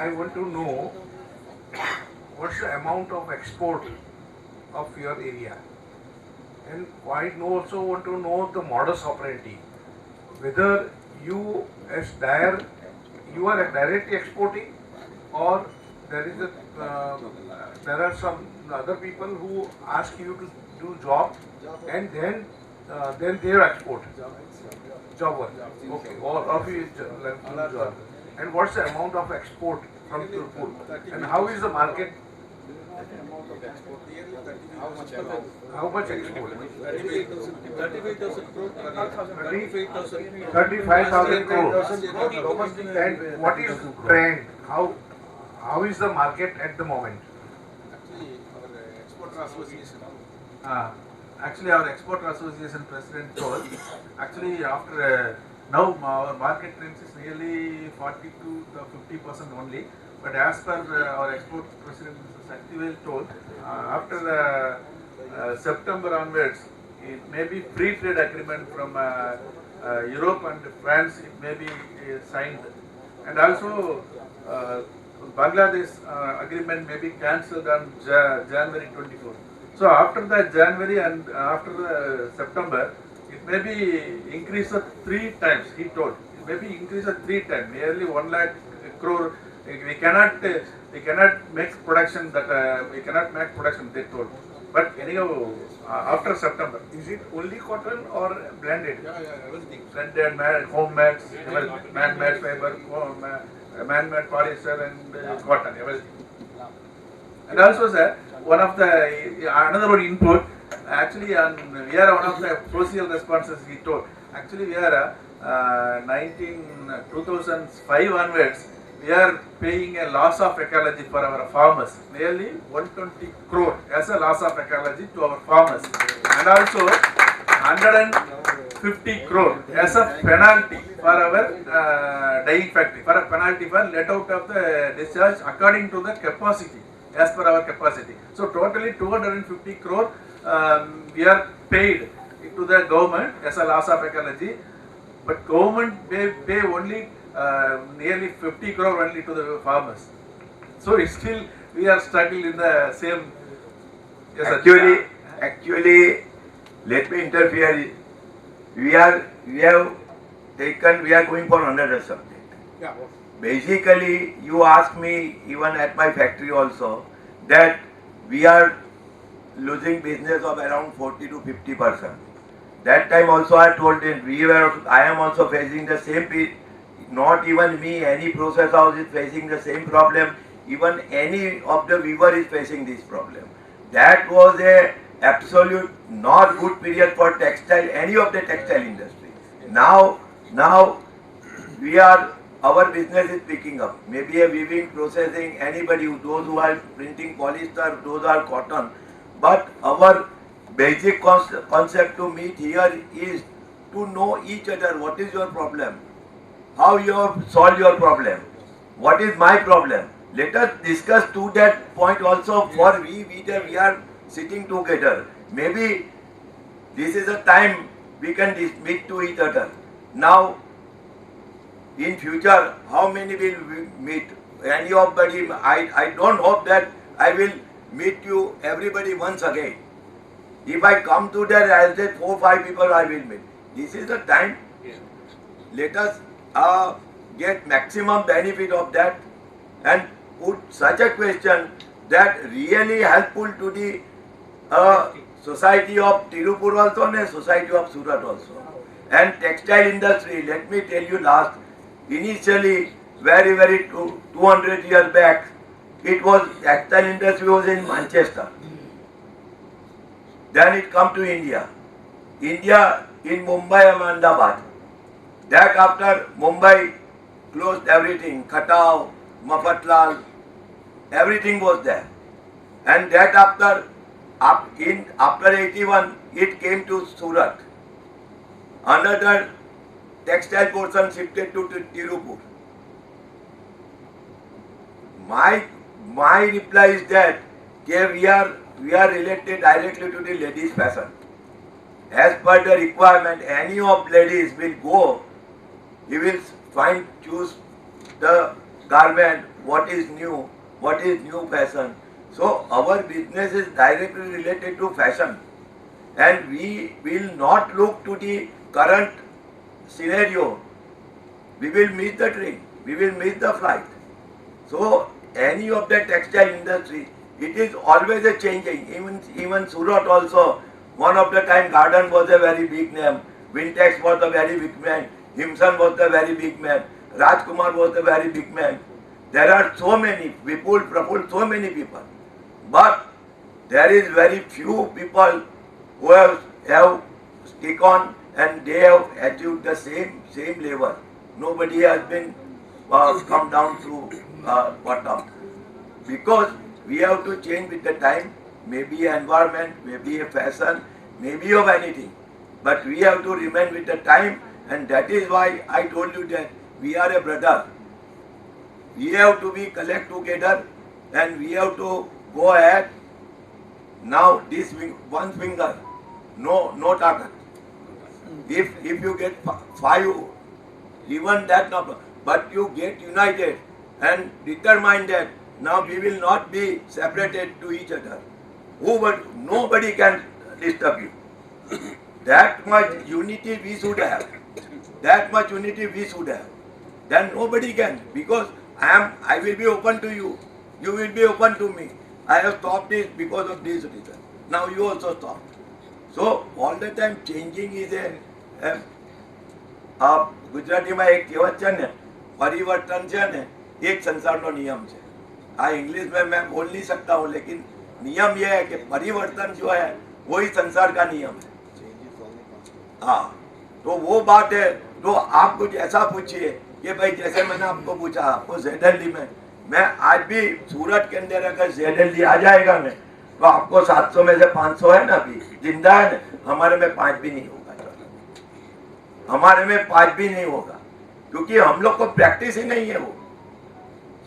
I want to know what's the amount of export of your area, and I also want to know the modus operandi, whether you as Dyer, you are directly exporting, or there is there are some other people who ask you to do job and then they export job work. Okay, all of you is job. And what's the amount of export from Tirupur, and how is the market? How much export? 35,000 crore. And what is the trend? How is the market at the moment? Actually, our exporter association president told, actually after now our market trends is nearly 40 to 50% only. But as per our export president Mr. Saktivel told, after September onwards, it may be free trade agreement from Europe and France. It may be signed, and also Bangladesh agreement may be cancelled on January 24. So after that January and after September, it may be increased 3 times. He told it may be increased 3 times, nearly 1 lakh crore. We cannot make production that we cannot make production. They told. But anyhow, after September, is it only cotton or blended? Everything. Blended, homemade, man-made fiber, man-made polyester and cotton, everything. And also, sir, one of the another one input. Actually, we are one of the social responses. He told. Actually, we are 2005 onwards. We are paying a loss of ecology for our farmers, nearly 120 crore as a loss of ecology to our farmers, and also 150 crore as a penalty for our dyeing factory, for a penalty for let out of the discharge according to the capacity, as per our capacity. So totally 250 crore we are paid to the government as a loss of ecology, but government pay only nearly 50 crore only to the farmers. So still we are struggling in the same. Yes, Actually, let me interfere. We are going for another subject. Yeah. Basically, you asked me even at my factory also that we are losing business of around 40 to 50%. That time also I told him I am also facing the same. Not even me, any process house is facing the same problem. Even any of the weaver is facing this problem. That was a absolute not good period for textile, any of the textile industry. Now our business is picking up. Maybe a weaving, processing, anybody, those who are printing polyester, those are cotton. But our basic concept to meet here is to know each other. What is your problem? How you have solved your problem? What is my problem? Let us discuss to that point also. For we are sitting together. Maybe this is a time we can meet to each other. Now, in future, how many will we meet? Anybody? I don't hope that I will meet you everybody once again. If I come to that, I'll say 4-5 people I will meet. This is the time. Let us get maximum benefit of that and put such a question that really helpful to the society of Tirupur also and society of Surat also. And textile industry, let me tell you last, initially very 200 years back, it was textile industry was in Manchester. Then it come to India in Mumbai and Ahmedabad. That after Mumbai closed everything, Khatau, Mafatlal, everything was there. And that after after 81, it came to Surat. Another textile portion shifted to Tirupur. My reply is that we are related directly to the ladies' fashion. As per the requirement, any of ladies will go. He will choose the garment, what is new fashion. So our business is directly related to fashion, and we will not look to the current scenario. We will miss the train, we will miss the flight. So any of the textile industry, it is always a changing. Even Surat also, one of the time Garden was a very big name, Wintex was a very big man, Himson was the very big man, Rajkumar was the very big man. There are so many, Vipul, Praful, so many people. But there is very few people who have stick on and they have achieved the same level. Nobody has been come down to bottom. Because we have to change with the time, maybe environment, maybe a fashion, maybe of anything. But we have to remain with the time, and that is why I told you that we are a brother. We have to be collect together and we have to go ahead. Now this one finger, no target. If you get 5, even that number, but you get united and determined that now we will not be separated to each other. Nobody can disturb you. That much unity we should have. That much unity we should have. Then nobody can, because I will be open to you. You will be open to me. I have stopped this because of this reason. Now you also stop. So all the time changing is ગુજરાતીમાં એક કહેવત છે ને, પરિવર્તન છે ને એક સંસારનો નિયમ છે. इंग्लिश में मैं बोल नहीं सकता हूँ, लेकिन नियम यह है कि परिवर्तन जो है वही संसार का नियम है. हाँ, तो वो बात है. तो आप कुछ ऐसा पूछिए कि भाई जैसे मैंने आपको पूछा, आपको ZLD में, मैं आज भी सूरत के अंदर अगर ZLD आ जाएगा मैं, तो आपको 700 में से 500 है ना अभी जिंदा है ना, हमारे में 5 भी नहीं होगा. हमारे में 5 भी नहीं होगा, क्योंकि हम लोग को प्रैक्टिस ही नहीं है. वो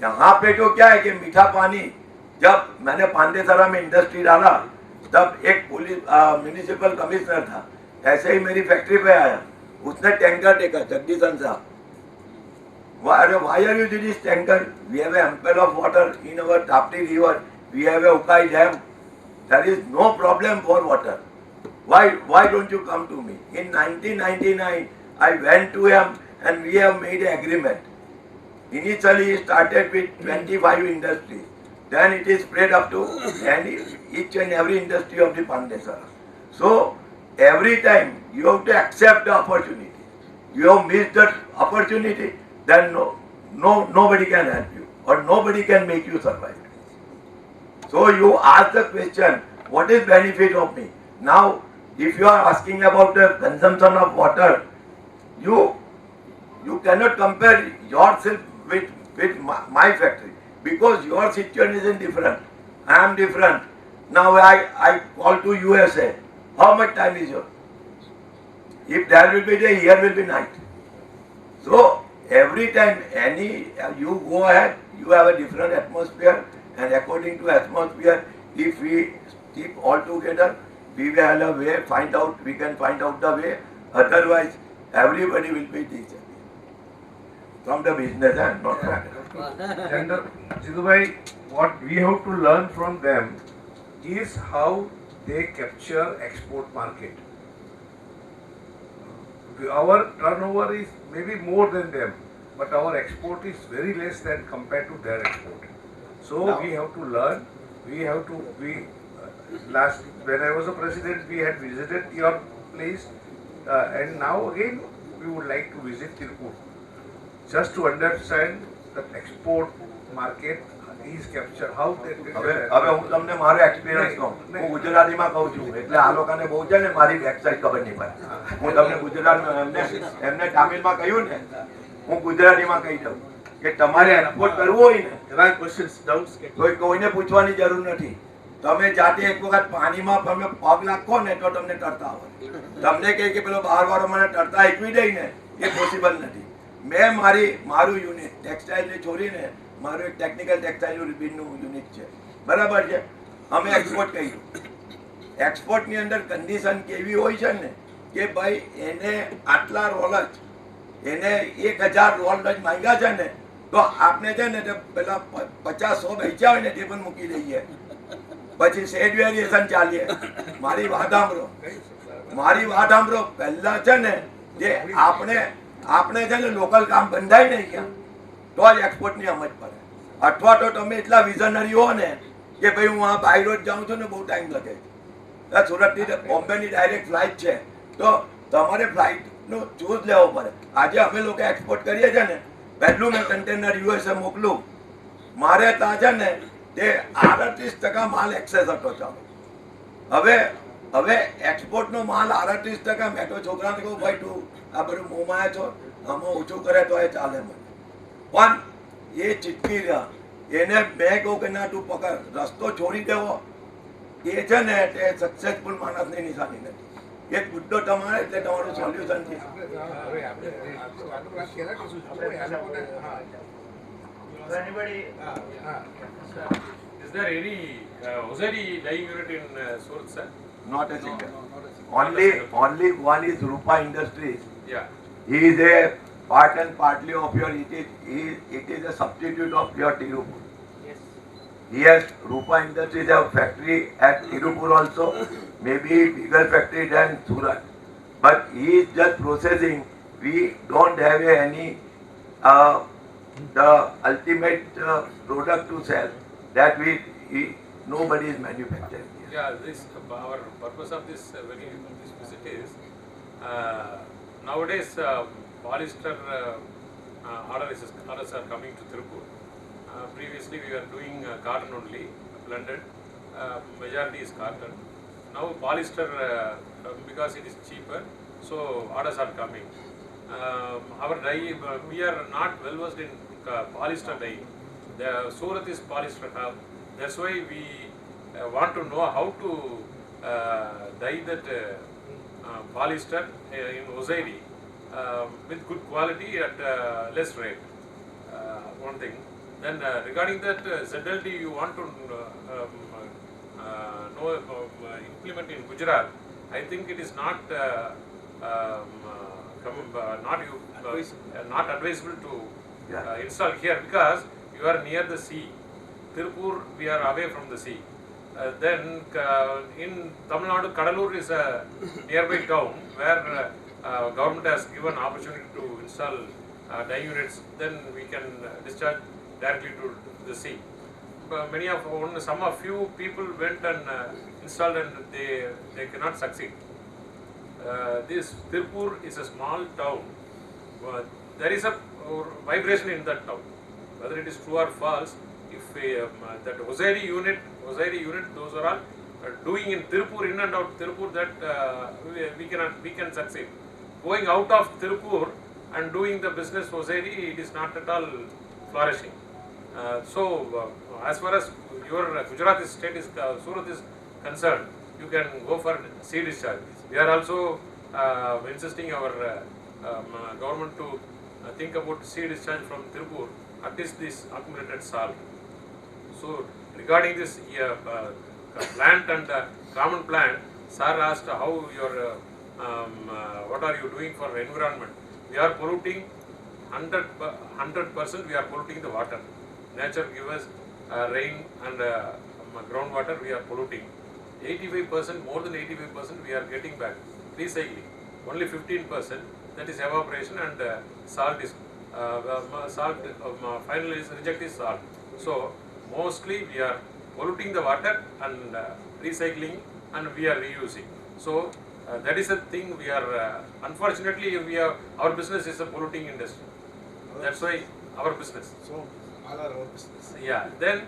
यहाँ पे तो क्या है कि मीठा पानी, जब मैंने पांडेसरा में इंडस्ट्री डाला तब एक पुलिस म्यूनिसिपल कमिश्नर था, ऐसे ही मेरी फैक्ट्री पे आया, उसने टैंकर देखा, जगदीशन साहब, why are you doing this tanker? We have an ample of water in our Tapti river, we have a Ukai dam, there is no problem for water. Why don't you come to me? In 1999 I went to him and we have made an agreement. Initially he started with 25 industries, then it is spread up to each and every industry of the Pandesara. So every time you have to accept the opportunity. You have missed that opportunity, then nobody can help you or nobody can make you survive. So you ask the question, what is benefit of me? Now if you are asking about the consumption of water, you cannot compare yourself with my factory, because your situation is different. I am different. Now I call to USA. How much time is yours? If there will be day, here will be night. So every time you go ahead, you have a different atmosphere, and according to atmosphere, if we keep all together, we will have a way, we can find out the way. Otherwise, everybody will be teacher. From the business and not from And Jidubhai, what we have to learn from them is how they capture export market. Our turnover is maybe more than them, but our export is very less than compared to their export. So we have to learn. When I was a president, we had visited your place, and now again we would like to visit Tirupur, just to understand the export market is captured, how they હવે હું તમને મારો experience કહું. હું ગુજરાતીમાં કહું છું, એટલે આ લોકોને બહુ છે ને મારી વેબસાઇટ ખબર નહીં પડે. હું તમને ગુજરાતમાં એમને તામિલમાં કહ્યું ને, હું ગુજરાતીમાં કહી દઉં કે તમારે એક્સપોર્ટ કરવું હોય ને, કોઈને પૂછવાની જરૂર નથી. તમે જાતે એક વખત પાણીમાં તમે પગ નાખો ને તો તમને તરતા આવડે. તમને કહે કે પેલો બહારવાળો મને તરતા શીખવી દઈ ને એ પોસિબલ નથી. મેં મારું યુનિટ ટેક્સટાઇલને છોડીને મારું એક ટેકનિકલ ટેક્સટાઇલ રિબીનનું યુનિટ છે, બરાબર છે. અમે એક્સપોર્ટ કર્યું. એક્સપોર્ટની અંદર કન્ડિશન કેવી હોય છે ને કે ભાઈ એને આટલા રોલ જ એને 1000 રોલ જ માંગ્યા છે ને તો આપણે છે ને પેલા 50-100 બેચ્યા હોય ને તે પણ મૂકી દઈએ, પછી સેડ વેરિએશન ચાલીએ. મારી વાત સાંભળો, પહેલા છે ને જે આપણે છે ને લોકલ કામ બંધાય ને ક્યાં તો જ એક્સપોર્ટની સમજ પડે. અથવા તો તમે એટલા વિઝનરી હો ને કે ભાઈ હું આ બાય રોડ જાઉં છું ને બહુ ટાઈમ લાગે. સુરતથી બોમ્બેની ડાયરેક્ટ ફ્લાઇટ છે તો તમારે ફ્લાઇટનો ચૂઝ લેવો પડે. આજે અમે લોકો એક્સપોર્ટ કરીએ છીએ ને, પહેલું મેં કન્ટેનર યુએસએ મોકલું, મારે ત્યાં છે ને તે 38% માલ એક્સેસ હતો. ચાલો હવે એક્સપોર્ટનો માલ 38%. મેં તો છોકરાને કહું ભાઈ તું આ બધું મોમાયા છો, આમાં ઓછું કરે તો એ ચાલે મને. પણ એ ચીટકી રહ્યા એને મેં કહું કે ના તું પકડ, રસ્તો છોડી દેવો એ છે ને તે સક્સેસફુલ માણસની નિશાની નથી. એક મુદ્દો તમારે એટલે તમારું સોલ્યુશન છે. Is there any hosiery dyeing unit in Surat, sir? Not a single. Only one is Rupa Industries. Yeah. He is a part and partly of your. It is a substitute of your Tirupur. Yes, Rupa Industries have factory at Tirupur also, maybe bigger factory than Surat. But he is just processing. We don't have any the ultimate product to sell. That nobody is manufacturing. Yeah, our purpose of this visit is nowadays polyester orders are coming to Tirupur. Previously we were doing cotton only, blended, majority is cotton. Now polyester, because it is cheaper, so orders are coming. Our dye, we are not well versed in polyester dyeing. The Surat is polyester hub. That's why we want to know how to dye that polyester in hosiery with good quality at less rate. One thing. Then regarding that ZLD, you want to know implement in Gujarat. I think it is not not advisable to install here because you are near the sea. Tirupur, we are away from the sea. Then in Tamil Nadu, Kadalur is a nearby town where government has given opportunity to install dye units. Then we can discharge directly to the sea. Some of few people went and installed and they cannot succeed. This Tirupur is a small town. There is a vibration in that town. Whether it is true or false, if that hosiery unit, those are all doing in Tirupur, in and out Tirupur, that we can succeed. Going out of Tirupur and doing the business hosiery, it is not at all flourishing. As far as your Gujarat state is, Surat is concerned, you can go for sea discharge. We are also insisting our government to think about sea discharge from Tirupur, at least this accumulated salt. So regarding this plant and common plant, sir asked how your what are you doing for environment? We are polluting 100%. We are polluting the water. Nature gives us rain and groundwater. We are polluting 85%. More than 85% we are getting back. Recycling only 15%. That is evaporation and salt is finally reject is salt. So mostly we are polluting the water and recycling and we are reusing. So that is a thing we are unfortunately our business is a polluting industry. That's why our business. So all are our business. Yeah. Then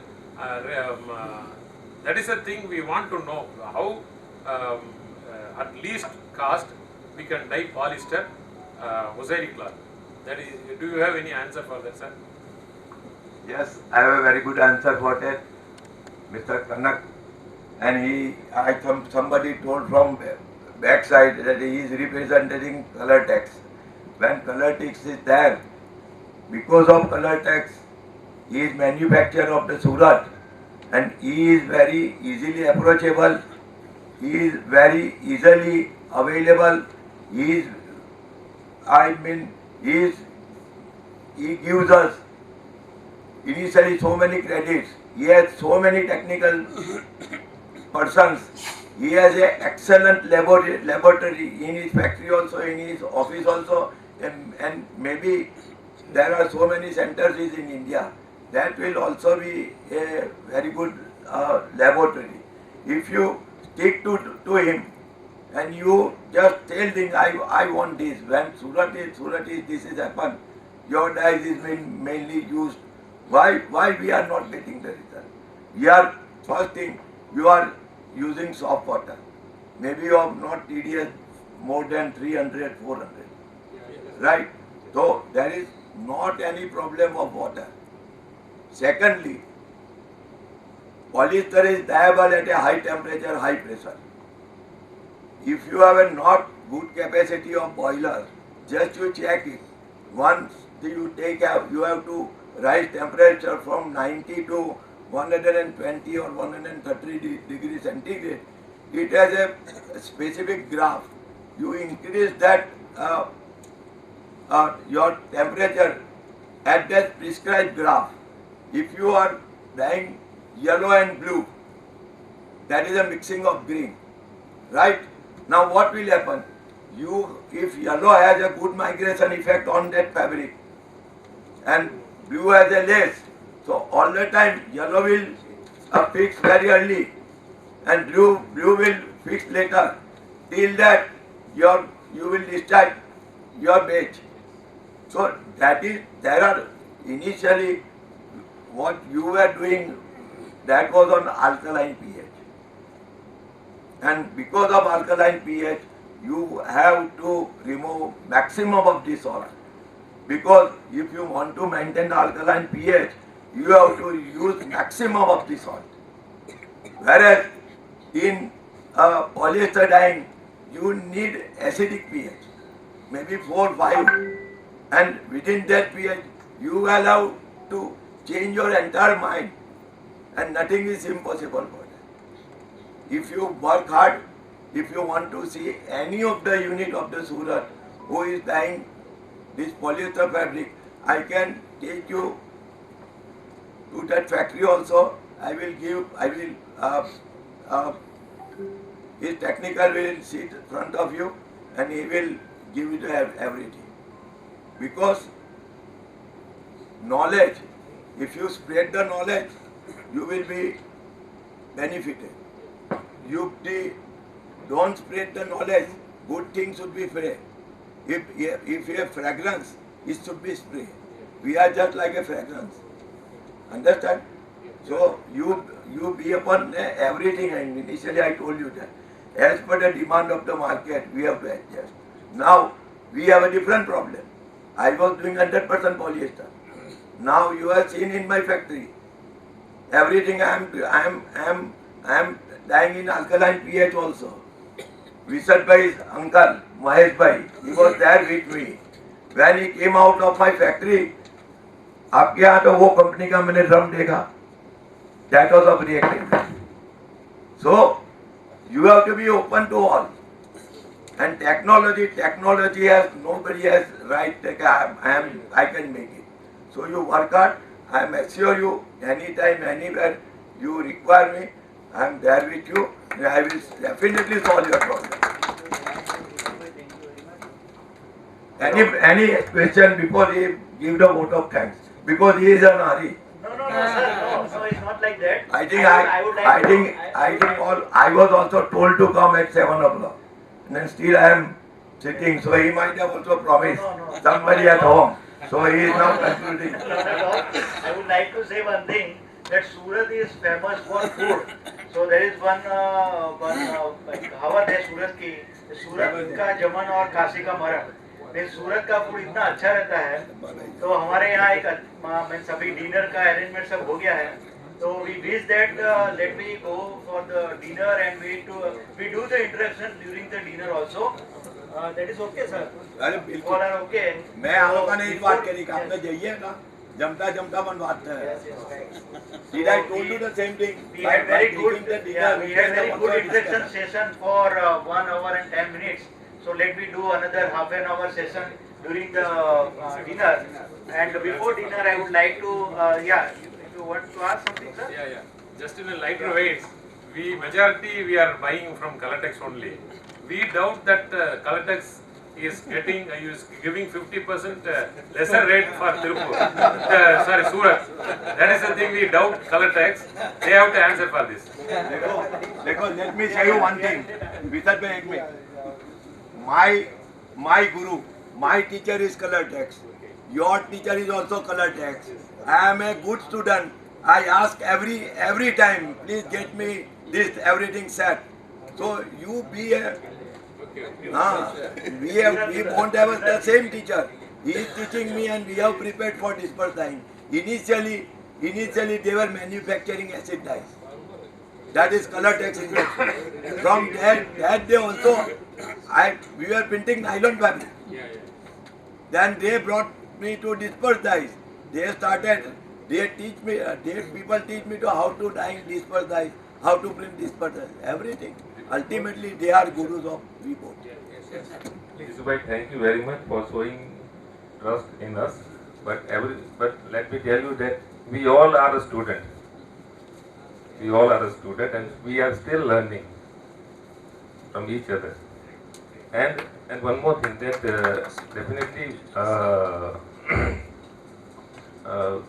that is a thing we want to know how at least cost we can dye polyester hosiery cloth. That is, do you have any answer for that, sir? Yes, I have a very good answer for that. Mr. Kanak and somebody told from backside that he is representing color tax. When color tax is there, because of color tax, he is manufacturer of the Surat, and he is very easily approachable. He is very easily available. He is, I mean, he gives us initially so many credits. He has so many technical persons. He has an excellent laboratory in his factory also, in his office also, and maybe there are so many centers in India. That will also be a very good laboratory. If you stick to him and you just tell him, I want this. When Surat is this is happened, your dyes is mainly used. Why we are not getting the result? We are, first thing, you are using soft water. Maybe you have not TDS more than 300, 400. Right? So there is not any problem of water. Secondly, polyester is dyeable at a high temperature, high pressure. If you have a not good capacity of boiler, just you check it. Once you take out, you have to rise temperature from 90 to 120 or 130 degrees centigrade. It has a specific graph. You increase that your temperature at that prescribed graph. If you are dyeing yellow and blue, that is a mixing of green, right? Now what will happen? If yellow has a good migration effect on that fabric and blue has a less, so all the time yellow will fix very early and blue will fix later. Till that you will discharge your batch. So there are initially what you were doing, that was on alkaline pH. And because of alkaline pH, you have to remove maximum of the salt. Because if you want to maintain the alkaline pH, you have to use maximum of the salt. Whereas in polyester dyeing, you need acidic pH, maybe 4, 5. And within that pH, you allow to change your entire mind. And nothing is impossible for that. If you work hard, if you want to see any of the unit of the Surat who is dyeing this polyester fabric, I can take you to that factory also. His technical will sit in front of you and he will give you everything. Because knowledge, if you spread the knowledge, you will be benefited. You don't spread the knowledge, good things should be free. If you have fragrance, it should be spray. We are just like a fragrance. Understand? So you be upon everything, and initially I told you that. As per the demand of the market, we have to adjust. Now we have a different problem. I was doing 100% polyester. Now you have seen in my factory, everything I am dyeing in alkaline pH also. Vishal Bhai's uncle, Mahesh Bhai, he was there with me. When he came out of my factory, आपके यहाँ तो वो company का मैंने drum देखा. That was of reactive. So you have to be open to all. And technology has, nobody has right that I can make it. So you work hard. I am assure you, anytime, anywhere you require me, I am there with you. And I will definitely solve your problem. Any question before he give the vote of thanks, because he is an Ari. No, sir. No, it's not like that. I was also told to come at 7 o'clock. And then still I am sitting, so he might have also promised somebody at home. So he is now concluding. I would like to say one thing, that Surat is famous for food. So there is one कहावत है सूरत की, सूरत का जमन और काशी का मरण. सूरत का food इतना अच्छा रहता है, तो हमारे यहाँ एक सभी डिनर का अरेंजमेंट सब हो गया है. So we wish that let me go for the dinner and we do the introduction during the dinner also. That is okay, sir. अरे All बिल्कुल are okay. मैं आप लोगों ने इस बात करी कि आपने जाइए ना जमता जमता मन बात है Did I told you the same thing? We had very good, we we had very good introduction discussion. session for 1 hour and 10 minutes. So let me do another half an hour session during the dinner. And before dinner, I would like to, if you want to ask something, sir? Yeah. Just in a lighter weight, we are buying from Colotex only. We doubt that Colotex is giving 50% lesser rate for Tirupur. Surat. That is the thing we doubt Colotex. They have to answer for this. देखो, let me say you one thing. वितर पे एक minute. My guru, my teacher is Colotex. Your teacher is also Colotex. I am a good student. I ask every time, please get me this everything set. So you be a we won't have the same teacher. He is teaching me and we have prepared for dispersed dyeing. Initially they were manufacturing acid dyes. That is Colotex industry. From that they also, we were printing nylon fabric. Then they brought me to dispersed dyes. People teach me to how to dye dispersed dyes, how to print dispersed dyes, everything. Ultimately, they are gurus of we both. Yusufbhai, thank you very much for showing trust in us. But let me tell you that we all are a student. We all are a student, and we are still learning from each other. And one more thing that definitely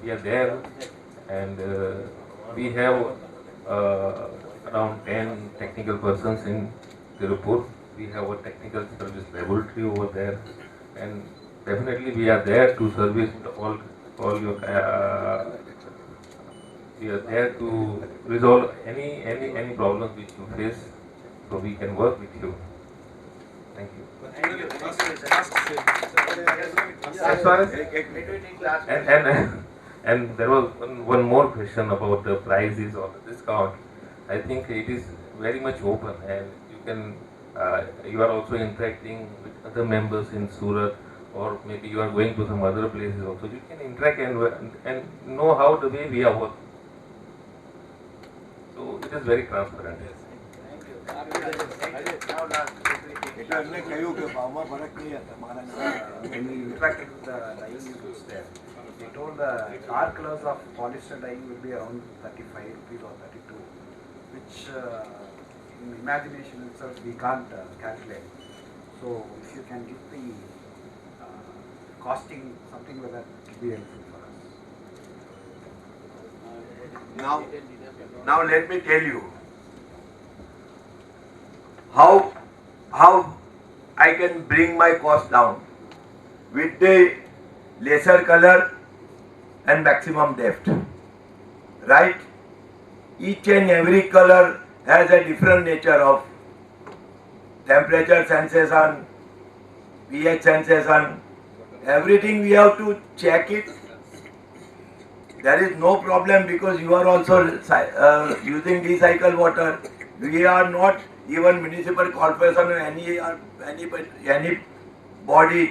we are there, and we have around 10 technical persons in Tirupur. We have a technical service laboratory over there, and definitely we are there to service all your. We are there to resolve any problems which you face, so we can work with you. Thank you. As far as and there was one more question about the prices or the discount. I think it is very much open, and you are also interacting with other members in Surat, or maybe you are going to some other places also. You can interact and know how the way we are working. So it is very transparent. એટલે એમને કહ્યું કે ભાવમાં ફરક નહીં હતા મારા When we interacted with the dyeing units there, they told the dark colors of polyester dyeing will be around 35 rupees or 32, which in imagination itself we can't calculate. So if you can give the costing, something like that, it will be helpful for us. Now let me tell you how I can bring my cost down with the lesser color and maximum depth. Right? Each and every color has a different nature of temperature sensation, pH sensation, everything we have to check it. There is no problem because you are also using recycled water. We are not even municipal corporation or any body.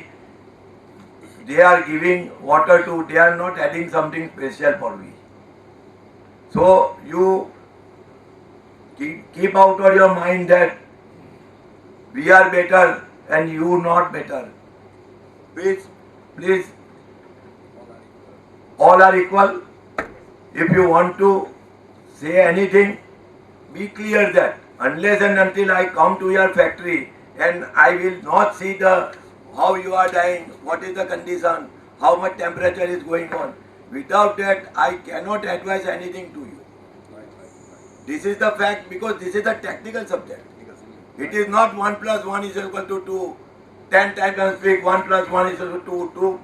They are giving water to. They are not adding something special for me. So you keep out of your mind that we are better and you not better. Please. All are equal. If you want to say anything, be clear that unless and until I come to your factory and I will not see how you are dying, what is the condition, how much temperature is going on. Without that, I cannot advise anything to you. This is the fact because this is a technical subject. It is not 1 plus 1 is equal to 2. 10 times I speak 1 plus 1 is equal to 2.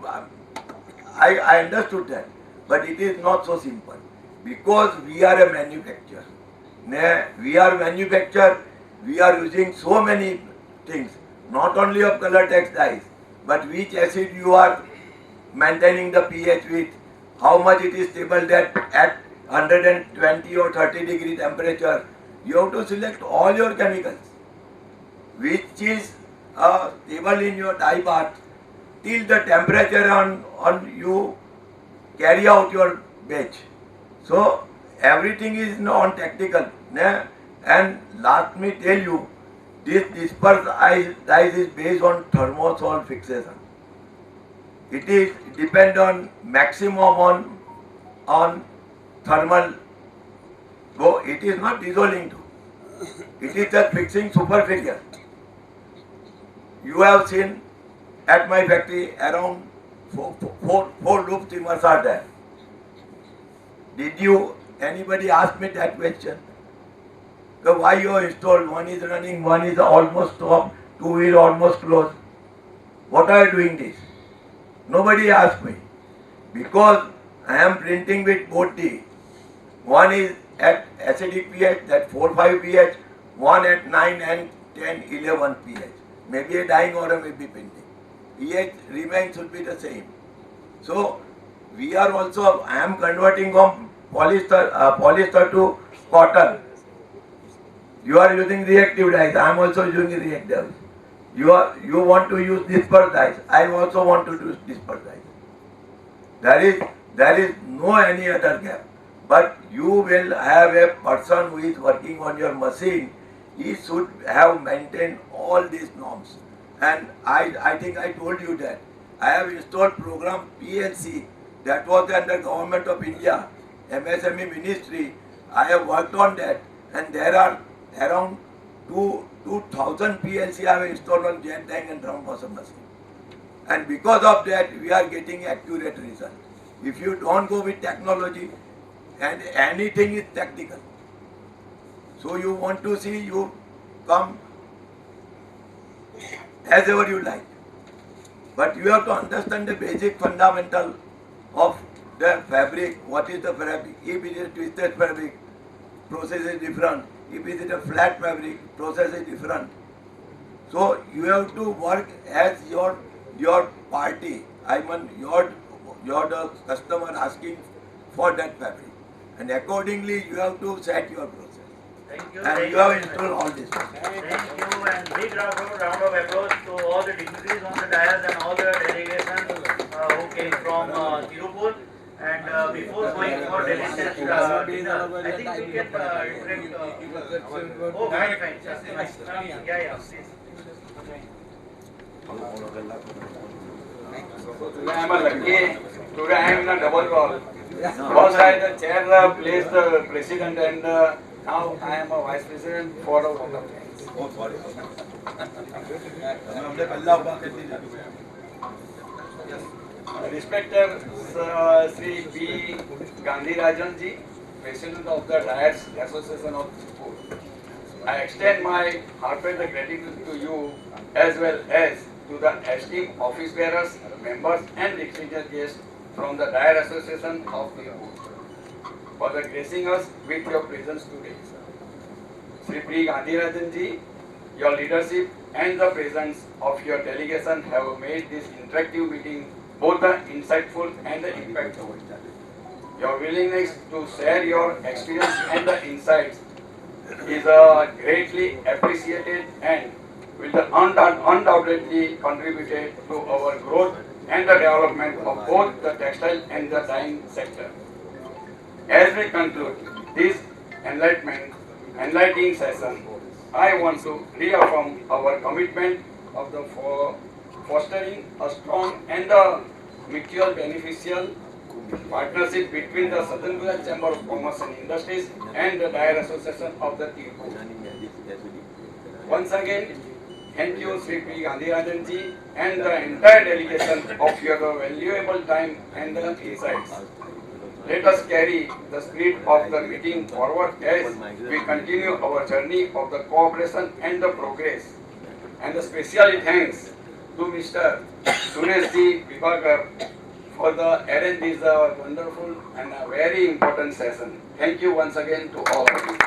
I understood that. But it is not so simple. Because we are a manufacturer. We are manufacturer. We are using so many things. Not only of Colotex dyes, but which acid you are maintaining the pH with, how much it is stable that at 120 or 30 degree temperature, you have to select all your chemicals, which is stable in your dye bath till the temperature on you carry out your batch. So everything is non-technical. And let me tell you, this dispersed dyes is based on thermosol fixation. It is depend on maximum on thermal. So it is not dissolving too. It is just fixing superficial. You have seen at my factory around four loop steamers are there. Did you anybody ask me that question? So why you installed? One is running, one is almost stopped, two is almost closed. What are you doing this? Nobody asked me. Because I am printing with both the. One is at acidic pH, that 4-5 pH, one at 9 and 10, 11 pH. Maybe a dyeing or a maybe printing. pH remains should be the same. So we are also, I am converting from polyester to cotton. You are using reactive dyes, I am also using reactive. You want to use dispersed dyes, I also want to use dispersed dyes. There is no any other gap. But you will have a person who is working on your machine, he should have maintained all these norms. And I think I told you that. I have installed program PLC that was under Government of India, MSME Ministry. I have worked on that, and there are around 2,000 PLC I have installed on jet tank and drum washer machine. And because of that, we are getting accurate result. If you don't go with technology, and anything is technical. So you want to see, you come as ever you like. But you have to understand the basic fundamental of the fabric. What is the fabric? If it is a twisted fabric, process is different. If it is a flat fabric, process is different. So you have to work as your party. I mean your the customer asking for that fabric. And accordingly you have to set your process. Thank you. And you have installed all this. Thank you, and big round of applause to all the dignitaries on the dais and all the delegation who came from Tirupur. And before going for delicious dinner, I think we can interact. Oh, fine. Yeah, please. Today I am lucky. Today I am in a double role. First I the chair placed the president, and now I am a vice president for the water plants. Oh, sorry. Respected Sri B. Gandhi Rajanji, President of the Dyers Association of Tirupur, I extend my heartfelt gratitude to you as well as to the esteemed office bearers, members and distinguished guests from the Dyer Association of Tirupur for the gracing us with your presence today. Sri P. Gandhi Rajanji, your leadership and the presence of your delegation have made this interactive meeting both insightful and impactful. Your willingness to share your experience and the insights is greatly appreciated and will undoubtedly contributed to our growth and the development of both the textile and the dyeing sector. As we conclude this enlightening session, I want to reaffirm our commitment of the fostering a strong and a mutual beneficial partnership between the Southern Gujarat Chamber of Commerce and Industries and the Dyer Association of the Tirupur. Once again, thank you Sri P. Gandhi Rajanji and the entire delegation of your valuable time and the insights. Let us carry the spirit of the meeting forward as we continue our journey of the cooperation and the progress. And especially thanks to Mr. Suresh Ji Vibhakar for the arrange this wonderful and a very important session. Thank you once again to all of you.